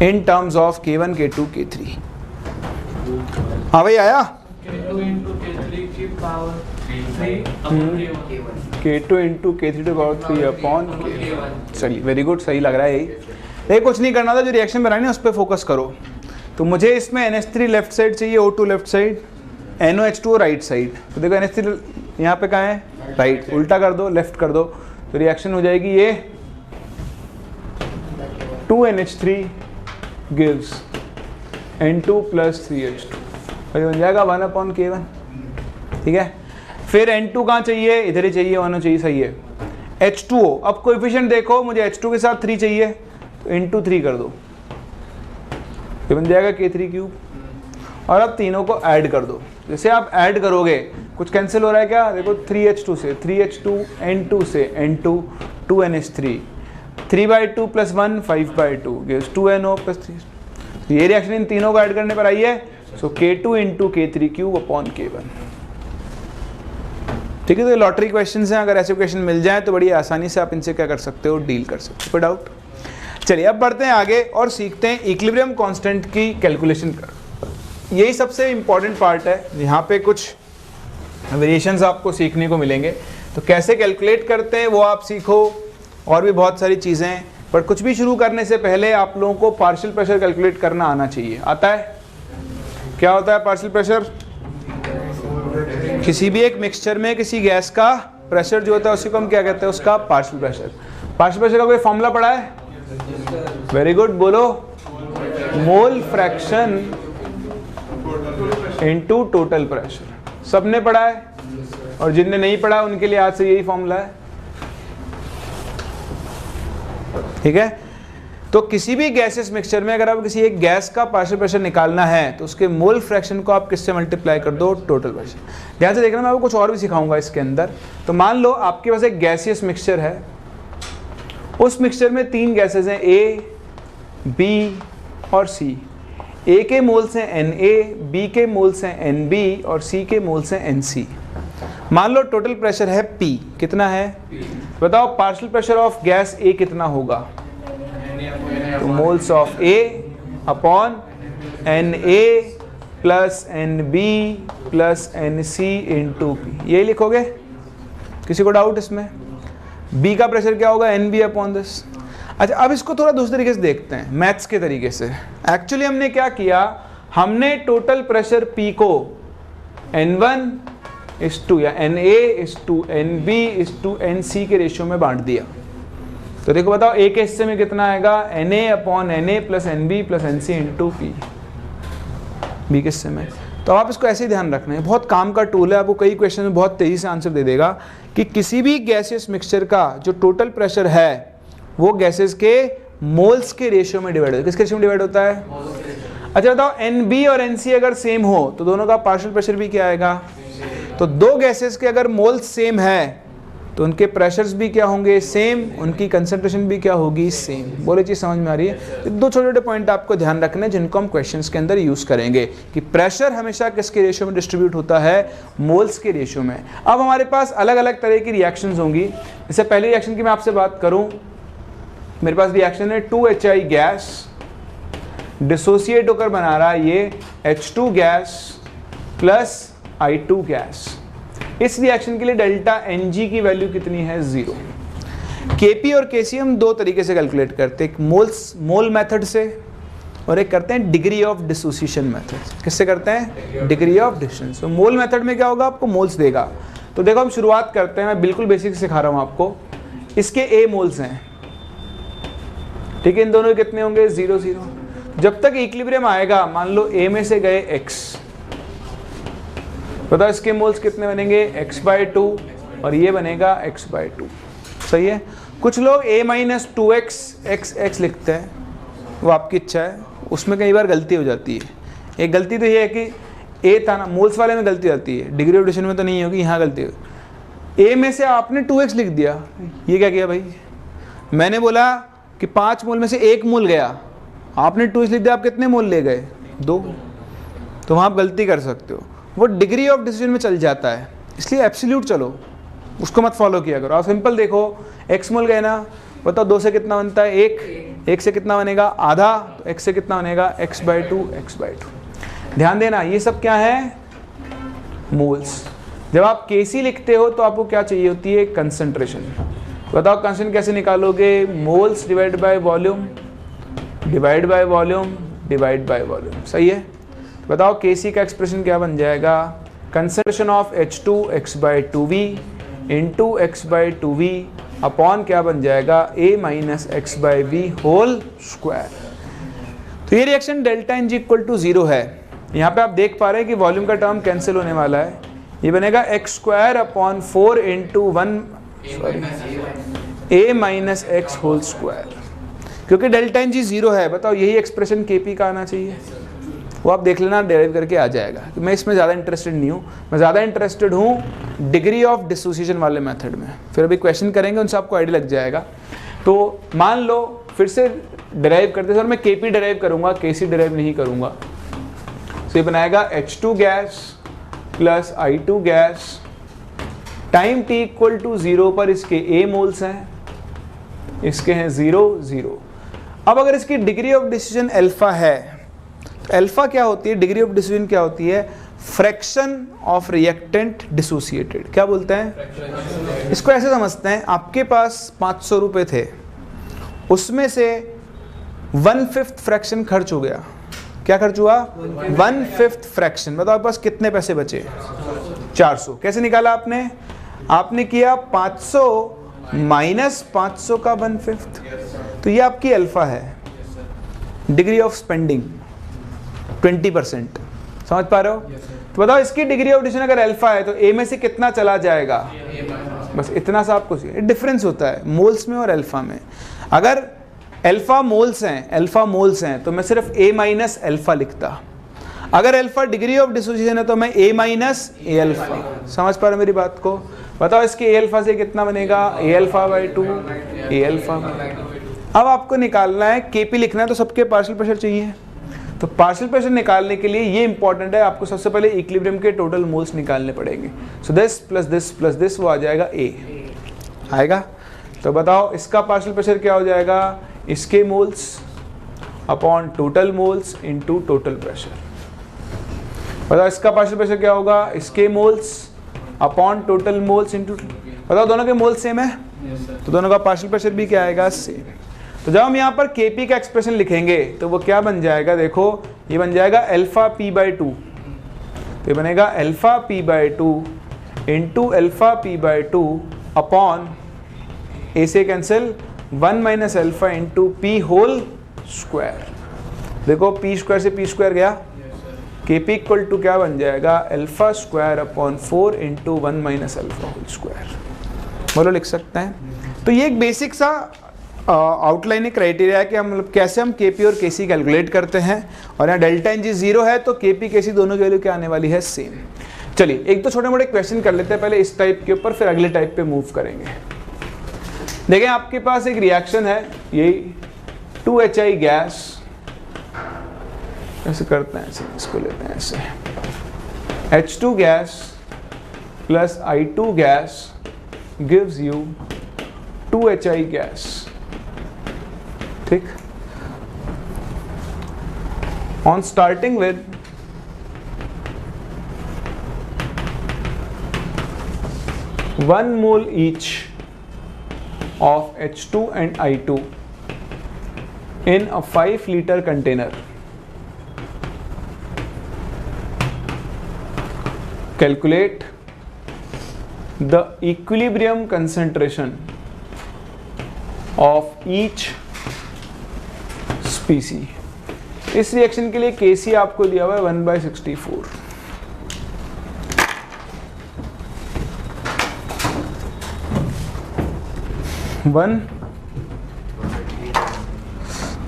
in terms of K1, K2, K3। हाँ भाई आया, K2 × K3 की power 3 K2 × K3 to power 3 upon K1। चलिए वेरी गुड, सही लग रहा है यही। ये कुछ नहीं करना था, जो रिएक्शन बनानी है उस पर फोकस करो। तो मुझे इसमें NH3 लेफ्ट साइड चाहिए, O2 left side, NOH2 right side. तो देखो NH3 यहाँ पे कहाँ है, राइट, उल्टा कर दो, लेफ्ट कर दो, तो रिएक्शन हो जाएगी ये 2NH3 gives N2 + 3H2, बन जाएगा 1/K1। ठीक है, फिर N2 कहाँ चाहिए, इधर ही चाहिए, 1 चाहिए, सही है। H2O, अब कोएफिशिएंट देखो, मुझे H2 के साथ 3 चाहिए तो इंटू 3 कर दो, ये बन जाएगा K3³। और अब तीनों को ऐड कर दो। जैसे आप ऐड करोगे कुछ कैंसिल हो रहा है क्या, देखो 3H2 से 3H2, N2 से N2, 2NH3, 3/2 + 1 5/2 gives 2NO + 3। ये रिएक्शन इन तीनों को ऐड करने पर आई है, सो K2 × K3³ upon K1। ठीक है, तो ये लॉटरी क्वेश्चंस हैं, अगर ऐसे क्वेश्चन मिल जाए तो बड़ी आसानी से आप इनसे क्या कर सकते हो, डील कर सकते हो। कोई डाउट? चलिए अब बढ़ते हैं आगे और सीखते हैं इक्विलिब्रियम कांस्टेंट की कैलकुलेशन कर। यही सबसे इंपॉर्टेंट पार्ट है, यहाँ पे कुछ वेरिएशंस आपको सीखने को मिलेंगे। तो कैसे कैलकुलेट करते हैं वो आप सीखो, और भी बहुत सारी चीज़ें। पर कुछ भी शुरू करने से पहले आप लोगों को पार्शियल प्रेशर कैलकुलेट करना आना चाहिए। आता है? क्या होता है पार्शियल प्रेशर? किसी भी एक मिक्सचर में किसी गैस का प्रेशर जो होता है उसी को हम क्या कहते हैं, उसका पार्शियल प्रेशर। पार्शियल प्रेशर का कोई फॉर्मूला पढ़ा है? वेरी गुड, बोलो, mole fraction into total pressure. सबने पढ़ा है, और जिनने नहीं पढ़ा उनके लिए आज से यही फॉर्मूला है। ठीक है, तो किसी भी गैसेस मिक्सचर में अगर आप किसी एक गैस का पार्शियल प्रेशर निकालना है तो उसके मोल फ्रैक्शन को आप किससे मल्टीप्लाई कर दो, टोटल प्रेशर। ध्यान से देखना, मैं आपको कुछ और भी सिखाऊंगा इसके अंदर। तो मान लो आपके पास एक गैसियस मिक्सचर है, उस मिक्सचर में 3 गैसेस हैं, A, B और C। A के मोल्स हैं Na, B के मोल्स हैं Nb और C के मोल्स हैं Nc। मान लो टोटल प्रेशर है P, कितना है? बताओ partial pressure of gas A कितना होगा? तो moles of A upon Na plus Nb plus Nc into P, यही लिखोगे? किसी को डाउट इसमें? B का प्रेशर क्या होगा? Nb upon this. अच्छा, अब इसको थोड़ा दूसरे तरीके से देखते हैं, मैथ्स के तरीके से। एक्चुअली हमने क्या किया, हमने टोटल प्रेशर P को N1:2 या Na:2 Nb: Nc के रेशियो में बांट दिया। तो देखो बताओ A के हिस्से में कितना आएगा, Na upon Na plus Nb plus Nc into P। B के हिस्से में, तो आप इसको ऐसे ही ध्यान रखना है, बहुत काम का टूल है, आपको कई क्वेश्चन में बहुत तेज़ी से आंसर दे देगा कि किसी भी गैसियस मिक्सचर का जो टोटल प्रेशर है वो गैसेस के मोल्स के रेशियो में डिवाइड होता है। किसके रेशियो में डिवाइड होता है? अच्छा बताओ, Nb और Nc अगर सेम हो तो दोनों का पार्शियल प्रेशर भी क्या आएगा? तो दो गैसेस के अगर मोल्स सेम है तो उनके प्रेशर्स भी क्या होंगे? सेम। उनकी कंसंट्रेशन भी क्या होगी? सेम। बोले चीज़ समझ में आ रही है? दो छोटे छोटे पॉइंट आपको ध्यान रखने जिनको हम क्वेश्चंस के अंदर यूज़ करेंगे कि प्रेशर हमेशा किसके रेशियो में डिस्ट्रीब्यूट होता है? मोल्स के रेशियो में। अब हमारे पास अलग अलग तरह की रिएक्शंस होंगी। जैसे पहली रिएक्शन की मैं आपसे बात करूँ, मेरे पास रिएक्शन है 2HI गैस डिसोसिएट होकर बना रहा है ये H2 gas plus I2 gas. इस रिएक्शन के लिए डेल्टा Ng की वैल्यू कितनी है? 0। Kp और Kc हम दो तरीके से कैलकुलेट करते हैं, एक मोल मेथड से और एक करते हैं डिग्री ऑफ डिसोसिएशन मेथड। किससे करते हैं? Degree of dissociation. तो मोल मेथड में क्या होगा? आपको मोल्स देगा। तो देखो हम शुरुआत करते हैं, मैं बिल्कुल बेसिक सिखा रहा हूँ आपको। इसके A मोल्स हैं, ठीक है, इन दोनों के कितने होंगे? 0 0। जब तक इक्विलिब्रियम आएगा, मान लो A में से गए X, बताओ इसके मोल्स कितने बनेंगे? x/2 और ये बनेगा x/2। सही है। कुछ लोग A-2x x लिखते हैं, वो आपकी इच्छा है, उसमें कई बार गलती हो जाती है। एक गलती तो ये है कि A था ना, मोल्स वाले में गलती आती है, डिग्री ऑफ डिसोसिएशन में तो नहीं होगी, यहाँ गलती हो। A में से आपने 2x लिख दिया, ये क्या किया भाई? मैंने बोला कि 5 मोल में से 1 मोल गया, आपने 2x लिख दिया, आप कितने मोल ले गए? 2। तो वहाँ आप गलती कर सकते हो, वो डिग्री ऑफ डिसीजन में चल जाता है, इसलिए एब्सोल्यूट चलो, उसको मत फॉलो किया करो। आप सिंपल देखो, x मोल गए ना, बताओ 2 से कितना बनता है? 1 से कितना बनेगा? आधा। तो x से कितना बनेगा? x/2। ध्यान देना, ये सब क्या है? मोल्स। जब आप Kc लिखते हो तो आपको क्या चाहिए होती है? कंसंट्रेशन। बताओ कंसंट्रेशन कैसे निकालोगे? Moles divide by volume divide by volume divide by volume. सही है। बताओ Kc का एक्सप्रेशन क्या बन जाएगा? Concentration of H2 x/2v into x/2v upon क्या बन जाएगा? A minus x/v whole square. तो ये reaction delta Ng equal to 0 है। यहाँ पे आप देख पा रहे हैं कि वॉल्यूम का टर्म कैंसिल होने वाला है, ये बनेगा x² upon 4 into 1 A minus x whole square, क्योंकि डेल्टा Ng 0 है। बताओ यही एक्सप्रेशन Kp का आना चाहिए, वो आप देख लेना, डेराइव करके आ जाएगा। तो मैं इसमें ज़्यादा इंटरेस्टेड नहीं हूँ, मैं ज़्यादा इंटरेस्टेड हूँ डिग्री ऑफ डिसोसिएशन वाले मेथड में। फिर अभी क्वेश्चन करेंगे, उनसे आपको आइडिया लग जाएगा। तो मान लो फिर से डेराइव करते सर मैं Kp डेराइव करूँगा, Kc डेराइव नहीं करूँगा। तो ये बनाएगा H2 gas plus I2 gas, time t equal to 0 पर इसके A मोल्स हैं, इसके हैं 0 0। अब अगर इसकी डिग्री ऑफ डिसीजन अल्फा है, तो अल्फा क्या होती है? डिग्री ऑफ डिसीजन क्या होती है? Fraction of reactant dissociated. क्या बोलते हैं इसको? ऐसे समझते हैं, आपके पास 500 रुपये थे, उसमें से 1/5 फ्रैक्शन खर्च हो गया। क्या खर्च हुआ? 1/5 फ्रैक्शन। बताओ आपके पास कितने पैसे बचे? 400। कैसे निकाला आपने? आपने किया 500 माइनस 500 का 1/5। तो ये आपकी अल्फा है, डिग्री ऑफ स्पेंडिंग 20%। समझ पा रहे हो? तो बताओ इसकी डिग्री ऑफ डिसीजन अगर अल्फा है तो A में से कितना चला जाएगा? बस इतना सा आपको चाहिए। डिफरेंस होता है मोल्स में और अल्फा में। अगर अल्फा मोल्स हैं तो मैं सिर्फ A माइनस अल्फा लिखता। अगर अल्फा डिग्री ऑफ डिसोसिएशन है तो मैं A माइनस A अल्फा। समझ पा रहे हो मेरी बात को? बताओ इसके A अल्फा से कितना बनेगा? A अल्फा/2 A alpha. अब आपको निकालना है, Kp लिखना है तो सबके पार्शियल प्रेशर चाहिए। तो पार्शियल प्रेशर निकालने के लिए ये इंपॉर्टेंट है, आपको सबसे पहले इक्विलिब्रियम के टोटल मोल्स निकालने पड़ेंगे। So this plus this plus this, वो आ जाएगा A आएगा। तो बताओ इसका पार्शियल प्रेशर क्या हो जाएगा? इसके moles upon total moles into total pressure. बताओ इसका पार्शियल प्रेशर क्या होगा? इसके moles upon total moles into, बताओ दोनों के मोल्स सेम है तो दोनों का पार्शियल प्रेशर भी क्या आएगा? सेम। तो जब हम यहाँ पर Kp का एक्सप्रेशन लिखेंगे तो वो क्या बन जाएगा? देखो ये बन जाएगा अल्फा p/2। तो ये बनेगा alpha p/2 into alpha p/2 upon A से cancel 1 minus alpha into p whole square. देखो p स्क्वायर से p स्क्वायर गया, Kp इक्वल टू क्या बन जाएगा? Alpha square upon 4 into 1 minus alpha whole square. बोलो लिख सकते हैं। तो ये एक बेसिक सा आउटलाइन क्राइटेरिया है कि हम मतलब कैसे हम Kp और Kc कैलकुलेट करते हैं। और यहाँ डेल्टा Ng 0 है तो Kp Kc दोनों की वैल्यू क्या आने वाली है? सेम। चलिए एक तो छोटे मोटे क्वेश्चन कर लेते हैं पहले इस टाइप के ऊपर, फिर अगले टाइप पे मूव करेंगे। देखें आपके पास एक रिएक्शन है, यही 2HI गैस, ऐसे करते हैं, ऐसे इसको लेते हैं, ऐसे H2 gas plus I2 gas gives you 2HI gas. ठीक। On starting with 1 mole each of H2 and I2 in a 5-liter container. Calculate the equilibrium concentration of each species. इस रिएक्शन के लिए Kc आपको दिया हुआ है 1/64।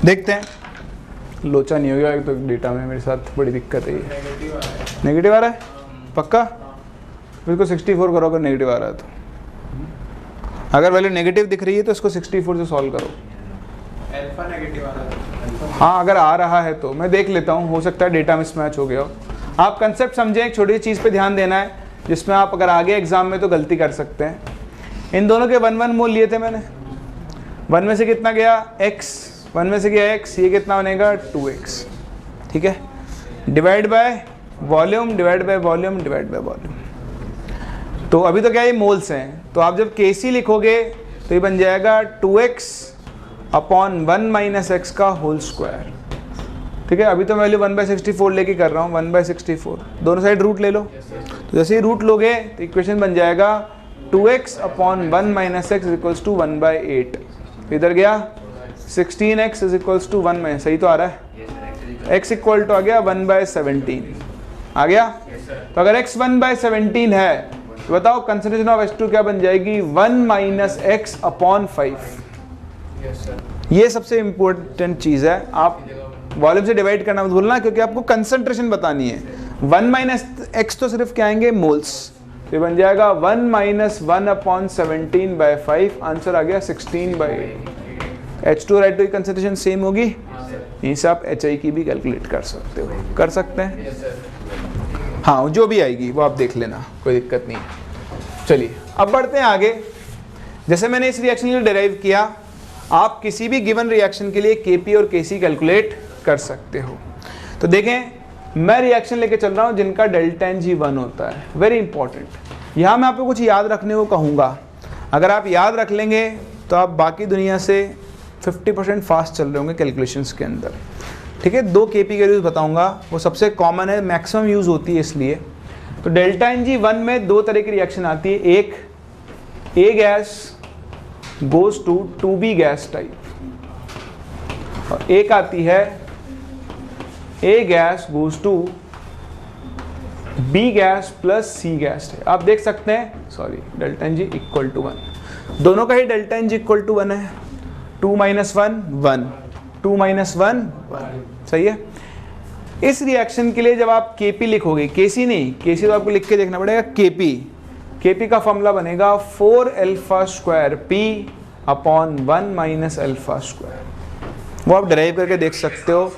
देखते हैं, लोचा नहीं हो गया तो डेटा में मेरे साथ बड़ी दिक्कत है। नेगेटिव आ रहा है पक्का? इसको 64 करो अगर नेगेटिव आ रहा है तो। अगर वैल्यू नेगेटिव दिख रही है तो इसको 64 से सॉल्व करो। अल्फा नेगेटिव आ रहा है। हाँ अगर आ रहा है तो मैं देख लेता हूँ, हो सकता है डेटा मिसमैच हो गया हो। आप कंसेप्ट समझें, एक छोटी चीज़ पे ध्यान देना है जिसमें आप अगर आगे एग्जाम में तो गलती कर सकते हैं। इन दोनों के 1 मोल लिए थे मैंने। 1 में से कितना गया x, 1 में से गया x, ये कितना बनेगा 2x। ठीक है, divide by volume, divide by volume, divide by volume. तो अभी तो क्या ये मोल्स हैं, तो आप जब Kc लिखोगे तो ये बन जाएगा 2x अपॉन 1 माइनस x का होल स्क्वायर। ठीक है, अभी तो मैं वैल्यू 1/64 लेके कर रहा हूँ, 1/64। दोनों साइड रूट ले लो, तो जैसे ही रूट लोगे तो इक्वेशन बन जाएगा 2x upon 1 minus x equals to 1/8। इधर गया 16x is equals to 1 minus, सही तो आ रहा है, x इक्वल टू आ गया 1/17 आ गया। तो अगर x 1/17 है तो बताओ कंसंट्रेशन ऑफ H2 क्या बन जाएगी, 1 माइनस एक्स अपॉन 5। ये सबसे इंपॉर्टेंट चीज़ है, आप वॉल्यूम से डिवाइड करना मत भूलना, क्योंकि आपको कंसंट्रेशन बतानी है। 1 माइनस एक्स तो सिर्फ क्या आएंगे, मोल्स। तो बन जाएगा 1 माइनस 1 अपॉन 17/5, आंसर आ गया 16/8। H2 और I2 की कंसंट्रेशन सेम होगी, यहीं से आप HI की भी कैलकुलेट कर सकते हो, कर सकते हैं। हाँ जो भी आएगी वो आप देख लेना, कोई दिक्कत नहीं है। चलिए अब बढ़ते हैं आगे। जैसे मैंने इस रिएक्शन के लिए डिराइव किया, आप किसी भी गिवन रिएक्शन के लिए Kp और Kc कैलकुलेट कर सकते हो। तो देखें, मैं रिएक्शन लेके चल रहा हूँ जिनका डेल्टा एन जी 1 होता है, वेरी इंपॉर्टेंट। यहाँ मैं आपको कुछ याद रखने को कहूँगा, अगर आप याद रख लेंगे तो आप बाकी दुनिया से 50% फास्ट चल रहे होंगे कैलकुलेशंस के अंदर। ठीक है, 2 Kp के वैल्यूज बताऊँगा, वो सबसे कॉमन है, मैक्सिमम यूज़ होती है इसलिए। तो डेल्टा एन जी 1 में 2 तरह की रिएक्शन आती है, एक A gas goes to 2B gas type, और एक आती है A gas goes to B gas plus C gas type. आप देख सकते हैं, sorry, delta n g equal to 1, दोनों का ही delta n g equal to 1 है। 2 माइनस 1 1, 2 माइनस 1 1, सही है। इस रिएक्शन के लिए जब आप Kp लिखोगे, Kc नहीं, Kc तो आपको लिख के देखना पड़ेगा, Kp का फॉर्मूला बनेगा 4 alpha square P upon 1 minus alpha square. वो आप डिराइव करके देख सकते हो।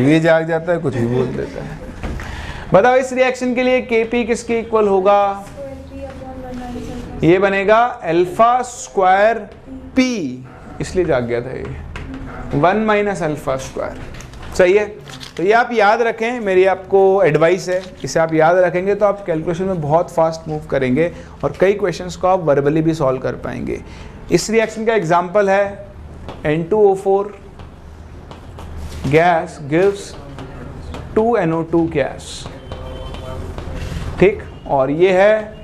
ये जाग जाता है, कुछ भी बोल देता है। बताओ इस रिएक्शन के लिए Kp किसके इक्वल होगा, ये बनेगा अल्फा स्क्वायर P, इसलिए जाग गया था ये, 1 माइनस अल्फा स्क्वायर, सही है। तो ये आप याद रखें, मेरी आपको एडवाइस है, इसे आप याद रखेंगे तो आप कैलकुलेशन में बहुत फास्ट मूव करेंगे और कई क्वेश्चंस को आप वर्बली भी सॉल्व कर पाएंगे। इस रिएक्शन का एग्जांपल है N2O4 gas gives 2NO2 gas, ठीक, और ये है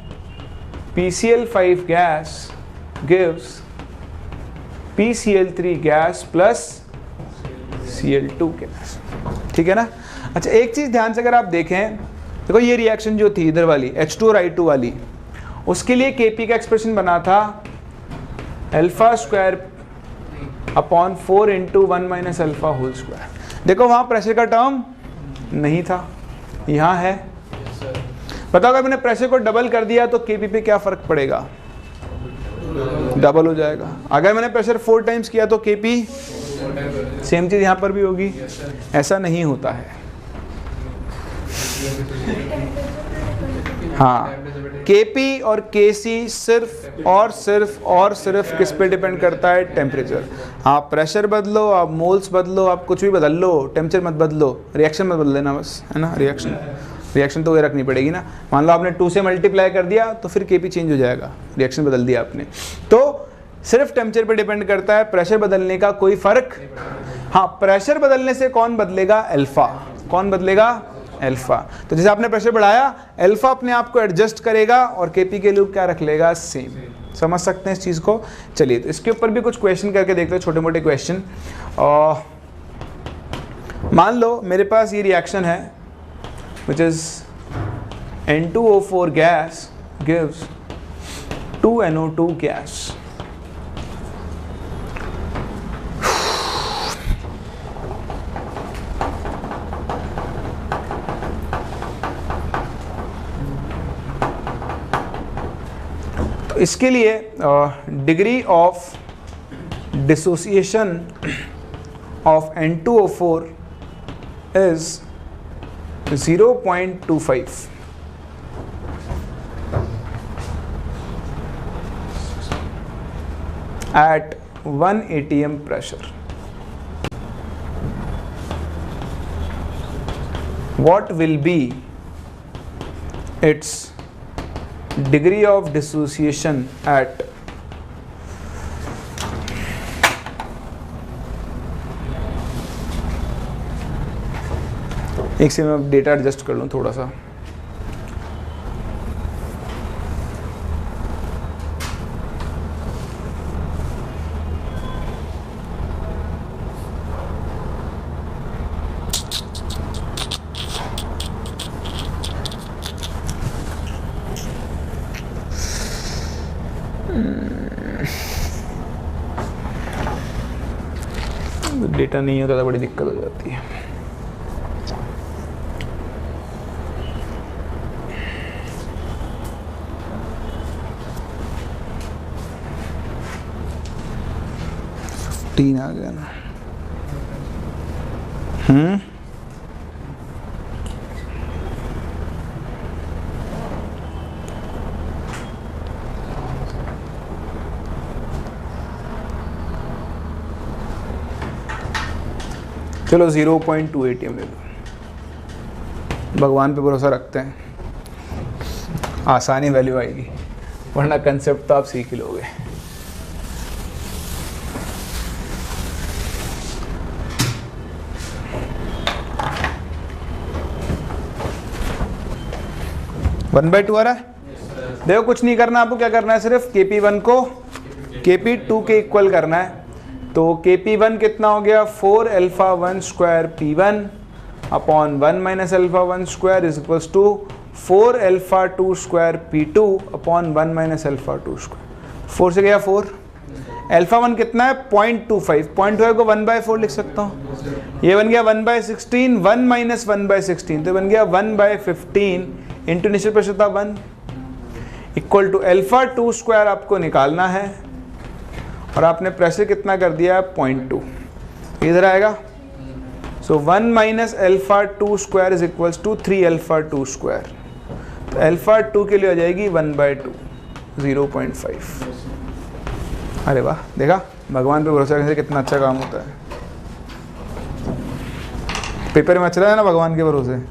PCl5 gas gives PCl3 gas plus Cl2 gas, ठीक है ना। अच्छा एक चीज़ ध्यान से अगर आप देखें, देखो ये रिएक्शन जो थी इधर वाली H2 और I2 वाली, उसके लिए Kp का एक्सप्रेशन बना था alpha square upon 4 into 1 minus alpha whole square. देखो वहाँ प्रेशर का टर्म नहीं था, यहाँ है। बताओ अगर मैंने प्रेशर को डबल कर दिया तो Kp पे क्या फ़र्क पड़ेगा, डबल हो जाएगा। अगर मैंने प्रेशर 4 टाइम्स किया तो Kp सेम चीज़ यहाँ पर भी होगी, ऐसा नहीं होता है। हाँ, Kp और Kc सिर्फ और सिर्फ किस पे डिपेंड करता है? टेम्परेचर। आप प्रेशर बदलो, आप मोल्स बदलो, आप कुछ भी बदल लो, टेम्परेचर मत बदलो, रिएक्शन मत बदल लेना बस, है ना। रिएक्शन तो ये रखनी पड़ेगी ना। मान लो आपने 2 से मल्टीप्लाई कर दिया तो फिर Kp चेंज हो जाएगा, रिएक्शन बदल दिया आपने। तो सिर्फ टेम्परेचर पे डिपेंड करता है, प्रेशर बदलने का कोई फर्क। हाँ, प्रेशर बदलने से कौन बदलेगा? अल्फा। कौन बदलेगा? अल्फा। तो जैसे आपने प्रेशर बढ़ाया, अल्फा अपने आप को एडजस्ट करेगा और Kp के लिए क्या रख लेगा? सेम। समझ सकते हैं इस चीज़ को? चलिए, तो इसके ऊपर भी कुछ क्वेश्चन करके देखते हैं, छोटे मोटे क्वेश्चन। मान लो मेरे पास ये रिएक्शन है which is N2O4 gas gives 2NO2 gas. तो इसके लिए degree of dissociation of N2O4 is 0.25. at 1 atm pressure. What will be its degree of dissociation at एक से मैं डेटा एडजस्ट कर लूँ थोड़ा सा। डेटा नहीं होता तो बड़ी दिक्कत हो जाती है। आ गया ना। चलो 0.2 ATM ले लो। भगवान पे भरोसा रखते हैं, आसानी वैल्यू आएगी, वरना कंसेप्ट तो आप सीख ही लोगे। वन बाई टू आ रहा है। देखो कुछ नहीं करना, आपको क्या करना है, सिर्फ Kp1 को Kp2 के इक्वल करना है। तो Kp1 कितना हो गया? 4 alpha 1 square P1 upon 1 minus alpha 1 square is equals to 4 alpha 2 square P2 upon 1 minus alpha 2 square. 4 से गया 4। अल्फा 1 कितना है? 0.25। 0.25 को 1/4 लिख सकता हूँ। ये बन गया 1/16, 1 माइनस 1/16 तो बन गया 1/15 इंटू इनिशियल प्रेशर था 1 इक्वल टू अल्फा 2 स्क्वायर आपको निकालना है और आपने प्रेशर कितना कर दिया? 0.2। इधर आएगा। So 1 minus alpha 2 square is equals to 3 alpha 2 square. तो अल्फा 2 के लिए हो जाएगी 1/2 0.5। अरे वाह, देखा भगवान पे भरोसा करने से कितना अच्छा काम होता है। पेपर में अच्छा है ना भगवान के भरोसे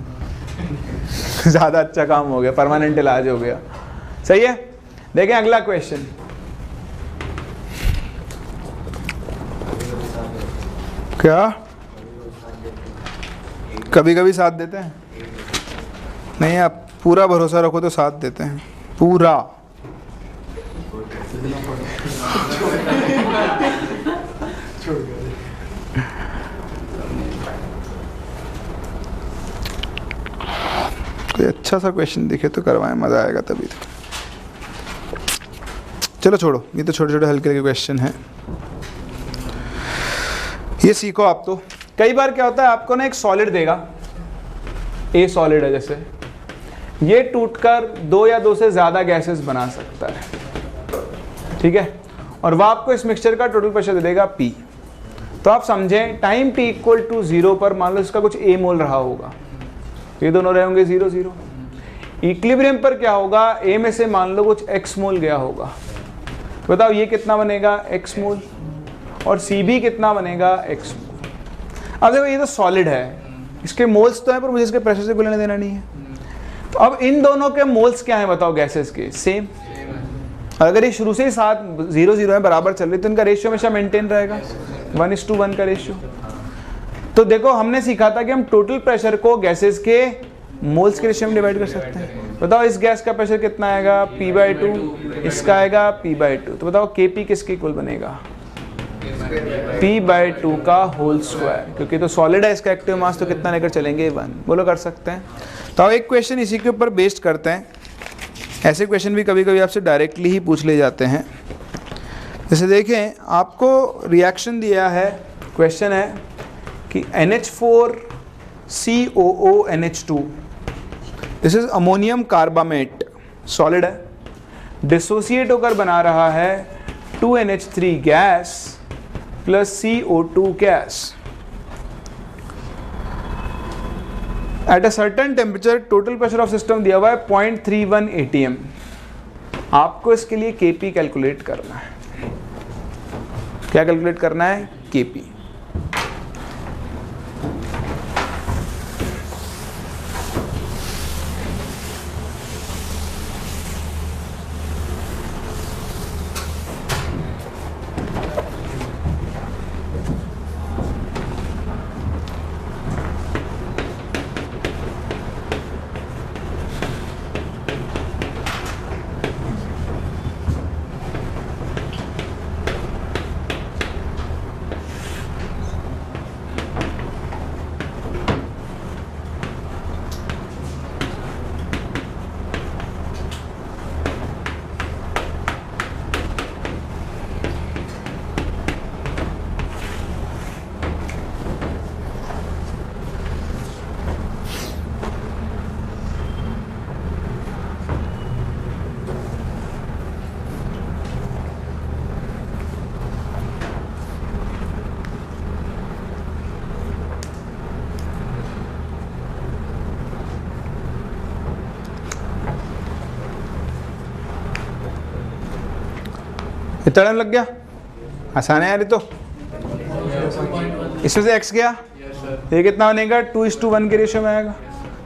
ज़्यादा अच्छा काम हो गया, परमानेंट इलाज हो गया। सही है। देखें अगला क्वेश्चन। क्या कभी कभी साथ देते हैं? नहीं, आप पूरा भरोसा रखो तो साथ देते हैं पूरा। कोई अच्छा सा क्वेश्चन दिखे तो करवाएं, मज़ा आएगा तभी तो। चलो छोड़ो, ये तो छोटे छोटे हल्के हल्के क्वेश्चन हैं, ये सीखो आप। तो कई बार क्या होता है, आपको ना एक सॉलिड देगा, ए सॉलिड है जैसे, ये टूटकर 2 या 2 से ज़्यादा गैसेस बना सकता है, ठीक है, और वह आपको इस मिक्सचर का टोटल प्रेशर दे देगा P। तो आप समझें टाइम T इक्वल टू 0 पर मान लो इसका कुछ A मोल रहा होगा, ये दोनों रहे होंगे 0 0। इक्विलिब्रियम पर क्या होगा, ए में से मान लो कुछ x मोल गया होगा, तो बताओ ये कितना बनेगा x मोल, और CB कितना बनेगा x मोल। अब देखो ये तो सॉलिड है, इसके मोल्स तो है पर मुझे इसके प्रेशर से कोई लेना देना नहीं है। तो अब इन दोनों के मोल्स क्या है बताओ गैसेस के, सेम। अगर ये शुरू से ही साथ 0-0 है बराबर चल रही तो इनका रेशियो हमेशा मेंटेन रहेगा 1:1 का रेशियो। तो देखो हमने सीखा था कि हम टोटल प्रेशर को गैसेस के मोल्स के रेशियो में डिवाइड कर सकते हैं। बताओ इस गैस का प्रेशर कितना आएगा P/2, इसका आएगा P/2, तो बताओ Kp किसके इक्वल बनेगा, P/2 का होल स्क्वायर, क्योंकि तो सॉलिड है इसका एक्टिव मास तो कितना लेकर चलेंगे 1। बोलो कर सकते हैं। तो एक क्वेश्चन इसी के ऊपर बेस्ड करते हैं। ऐसे क्वेश्चन भी कभी कभी आपसे डायरेक्टली ही पूछ ले जाते हैं। जैसे देखें आपको रिएक्शन दिया है, क्वेश्चन है कि NH4COONH2 this is ammonium carbamate, solid है, डिसोसिएट होकर बना रहा है 2NH3 gas plus CO2 gas. At a certain temperature total pressure of system दिया हुआ है 0.31 atm। आपको इसके लिए Kp कैलकुलेट करना है। क्या कैलकुलेट करना है, Kp। इतना टाइम लग गया, आसान है यार ये तो। इसमें से x गया, ये कितना बनेगा 2:1 के रेशियो में आएगा।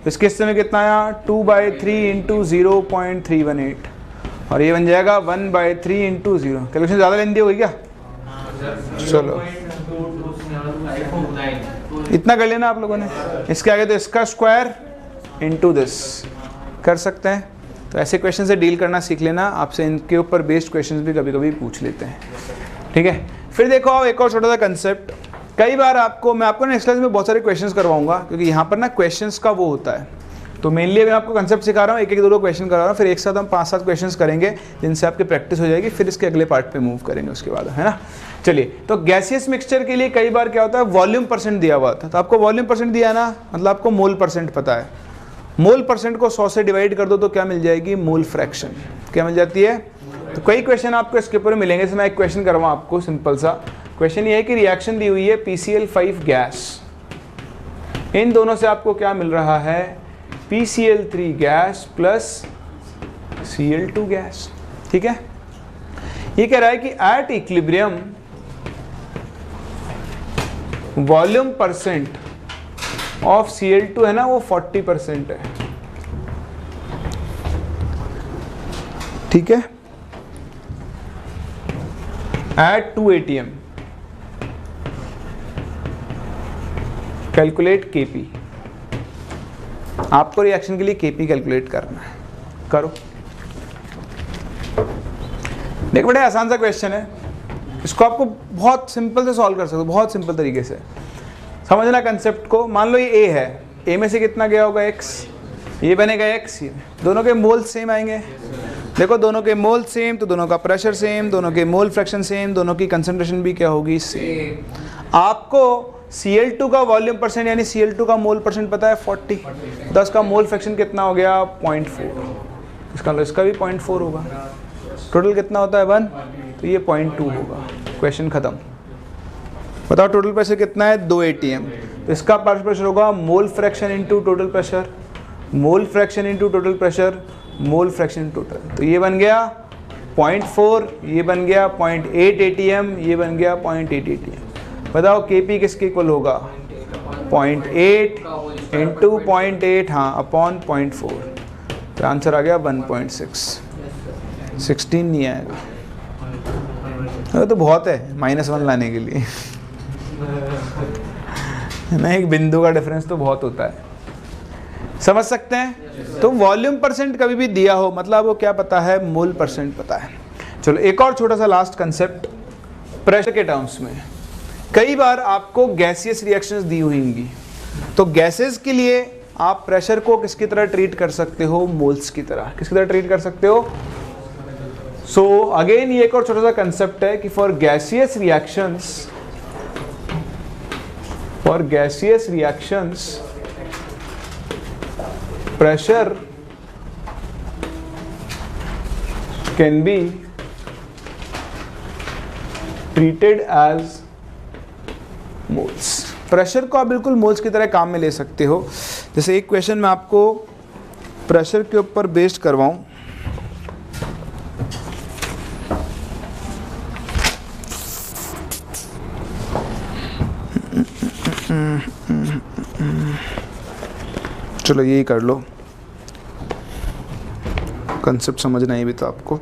इसके हिस्से में कितना आया 2/3 × 0.318, और ये बन जाएगा 1/3 × 0। कैलकुलेशन ज़्यादा लेंदी हो गई क्या? चलो इतना कर लेना आप लोगों ने। इसके आगे तो इसका स्क्वायर इंटू दिस कर सकते हैं। तो ऐसे क्वेश्चन से डील करना सीख लेना, आपसे इनके ऊपर बेस्ड क्वेश्चंस भी कभी कभी पूछ लेते हैं, ठीक है। फिर देखो आप एक और छोटा सा कंसेप्ट, कई बार मैं आपको नेक्स्ट क्लास में बहुत सारे क्वेश्चंस करवाऊंगा, क्योंकि यहाँ पर ना क्वेश्चंस का वो होता है। तो मेनली मैं आपको कंसेप्ट सिखा रहा हूँ, एक 2 क्वेश्चन करा रहा हूँ, फिर एक साथ हम 5-7 क्वेश्चंस करेंगे जिनसे आपकी प्रैक्टिस हो जाएगी, फिर इसके अगले पार्ट पे मूव करेंगे उसके बाद, है ना। चलिए, तो गैसियस मिक्सचर के लिए कई बार क्या होता है, वॉल्यूम परसेंट दिया हुआ था, तो आपको वॉल्यूम परसेंट दिया ना, मतलब आपको मोल परसेंट पता है। मोल परसेंट को 100 से डिवाइड कर दो तो क्या मिल जाएगी, मोल फ्रैक्शन। क्या मिल जाती है? तो कई क्वेश्चन आपको इसके ऊपर मिलेंगे। जैसे मैं एक क्वेश्चन करवाऊँ आपको, सिंपल सा क्वेश्चन ये है कि रिएक्शन दी हुई है PCl5 गैस, इन दोनों से आपको क्या मिल रहा है, PCl3 gas plus Cl2 gas, ठीक है। ये कह रहा है कि at equilibrium volume percent of Cl2 है ना, वो 40% है, ठीक है, एट 2 atm। Calculate Kp। आपको रिएक्शन के लिए Kp कैलकुलेट करना है, करो। देख बड़े आसान सा क्वेश्चन है, इसको आपको बहुत सिंपल से सॉल्व कर सकते हो, बहुत सिंपल तरीके से समझना कंसेप्ट को। मान लो ये A है, A में से कितना गया होगा x, ये बनेगा x, दोनों के मोल सेम आएंगे। देखो दोनों के मोल सेम तो दोनों का प्रेशर सेम, दोनों के मोल फ्रैक्शन सेम, दोनों की कंसंट्रेशन भी क्या होगी, सेम। आपको Cl2 का वॉल्यूम परसेंट यानी Cl2 का मोल परसेंट पता है 40, 10 का मोल फ्रैक्शन कितना हो गया 0.4, इसका भी 0.4 होगा, टोटल कितना होता है 1, तो ये 0.2 होगा। क्वेश्चन खत्म। बताओ टोटल प्रेशर कितना है 2 atm, तो इसका प्रेशर होगा mole fraction into total pressure, mole fraction into total pressure, mole fraction total. तो ये बन गया 0.4, ये बन गया 0.8 ATM, ये बन गया 0.8 ATM। बताओ KP किसके इक्वल होगा? 0.8 इंटू 0.8, हाँ, अपॉन 0.4। तो आंसर आ गया 1.6। 16 नहीं आएगा, तो बहुत है -1 लाने के लिए ना, एक बिंदु का डिफरेंस तो बहुत होता है, समझ सकते हैं। तो वॉल्यूम परसेंट कभी भी दिया हो, मतलब वो क्या पता है? मोल परसेंट पता है। चलो एक और छोटा सा लास्ट कंसेप्ट, प्रेशर के टर्म्स में। कई बार आपको गैसियस रिएक्शंस दी हुई, तो गैसेस के लिए आप प्रेशर को किसकी तरह ट्रीट कर सकते हो? मोल्स की तरह। किसकी तरह ट्रीट कर सकते हो? सो अगेन ये एक और छोटा सा कंसेप्ट है कि for gaseous reactions pressure can be treated as moles। Pressure को आप बिल्कुल मोल्स की तरह काम में ले सकते हो। जैसे एक क्वेश्चन मैं आपको प्रेशर के ऊपर बेस्ड करवाऊं, चलो यही कर लो, कंसेप्ट समझना ही भी तो आपको।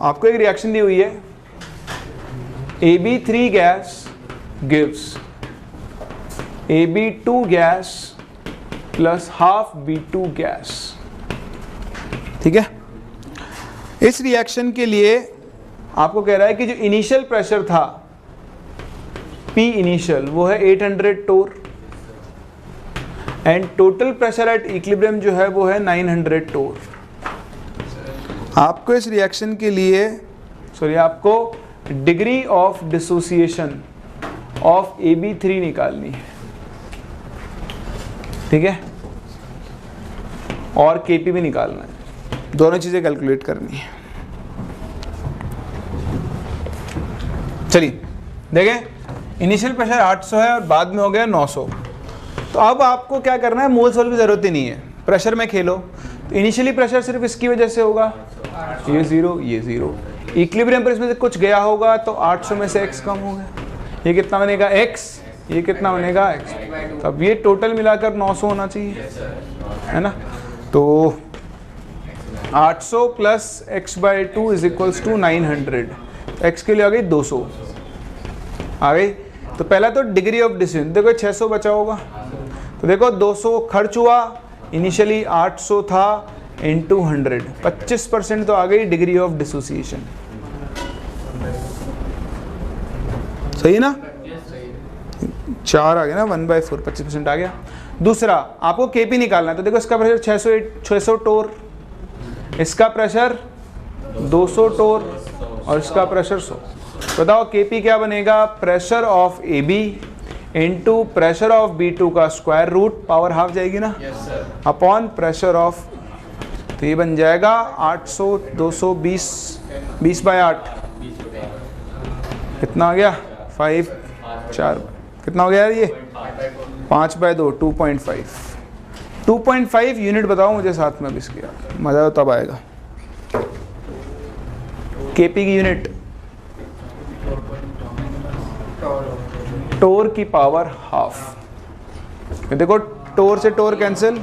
आपको एक रिएक्शन दी हुई है, AB3 gas gives AB2 gas plus half B2 gas, ठीक है। इस रिएक्शन के लिए आपको कह रहा है कि जो इनिशियल प्रेशर था P इनिशियल वो है 800 torr, and total pressure at equilibrium जो है वो है 900 टोर। आपको इस रिएक्शन के लिए आपको degree of dissociation of AB3 निकालनी है, ठीक है, और KP भी निकालना है, दोनों चीजें कैलकुलेट करनी है। चलिए देखें, इनिशियल प्रेशर 800 है और बाद में हो गया 900। तो अब आपको क्या करना है? मोल्स वाली की जरूरत ही नहीं है, प्रेशर में खेलो। तो इनिशियली प्रेशर सिर्फ इसकी वजह से होगा, ये 0 ये 0, इक्विलिब्रियम पर इसमें से कुछ गया होगा तो 800 में से x कम हो गया, ये कितना बनेगा x, ये कितना बनेगा x। तो अब ये टोटल मिलाकर 900 होना चाहिए, है ना। तो 800 plus x/2 is equals to 900, x के लिए आ गई 200 आ गई। तो पहला तो डिग्री ऑफ डिसोसिएशन, देखो 600 बचा होगा, तो देखो 200 खर्च हुआ, इनिशियली 800 था इंटू 100, 25% तो आ गई डिग्री ऑफ डिसोसिएशन, सही ना। 4 आ गया ना, 1/4, 25% आ गया। दूसरा आपको KP निकालना है, तो देखो इसका प्रेशर 600 टोर, इसका प्रेशर 200 टोर और इसका प्रेशर 100। बताओ KP क्या बनेगा? Pressure of AB into pressure of B2 का स्क्वायर रूट, पावर हाफ जाएगी ना, अपॉन प्रेशर ऑफ, तो ये बन जाएगा 800 220 20/8, कितना आ गया? 5 4, कितना हो गया ये? 5/2, 2.5 यूनिट बताओ मुझे साथ में, अब इसके मजा तब आएगा। KP की यूनिट टोर की पावर हाफ। देखो टोर से टोर कैंसिल,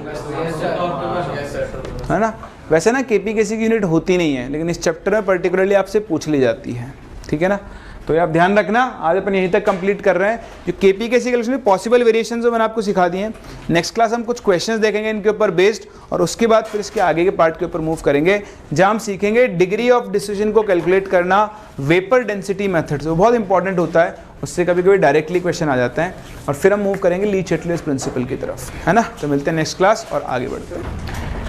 है ना। वैसे ना KP किसी की यूनिट होती नहीं है, लेकिन इस चैप्टर में पर्टिकुलरली आपसे पूछ ली जाती है, ठीक है ना। तो ये आप ध्यान रखना। आज अपन यहीं तक कंप्लीट कर रहे हैं जो KP के कैलकुलेशन में पॉसिबल वेरिएशन जो मैंने आपको सिखा दिए हैं। नेक्स्ट क्लास हम कुछ क्वेश्चंस देखेंगे इनके ऊपर बेस्ड, और उसके बाद फिर इसके आगे के पार्ट के ऊपर मूव करेंगे, जहां हम सीखेंगे डिग्री ऑफ डिसोसिएशन को कैलकुलेट करना वेपर डेंसिटी मेथड से। वो बहुत इंपॉर्टेंट होता है, उससे कभी कभी डायरेक्टली क्वेश्चन आ जाते हैं। और फिर हम मूव करेंगे ली चैटलेस प्रिंसिपल की तरफ, है ना। तो मिलते हैं नेक्स्ट क्लास और आगे बढ़ते हैं।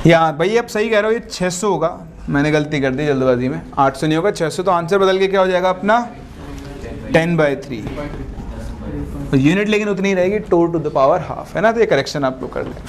या भाई आप सही कह रहे हो, ये 600 होगा, मैंने गलती कर दी जल्दबाजी में, 800 नहीं होगा 600। तो आंसर बदल के क्या हो जाएगा अपना 10/3 यूनिट, लेकिन उतनी ही रहेगी, टोर टू द पावर हाफ, है ना। तो ये करेक्शन आप लोग कर लेना।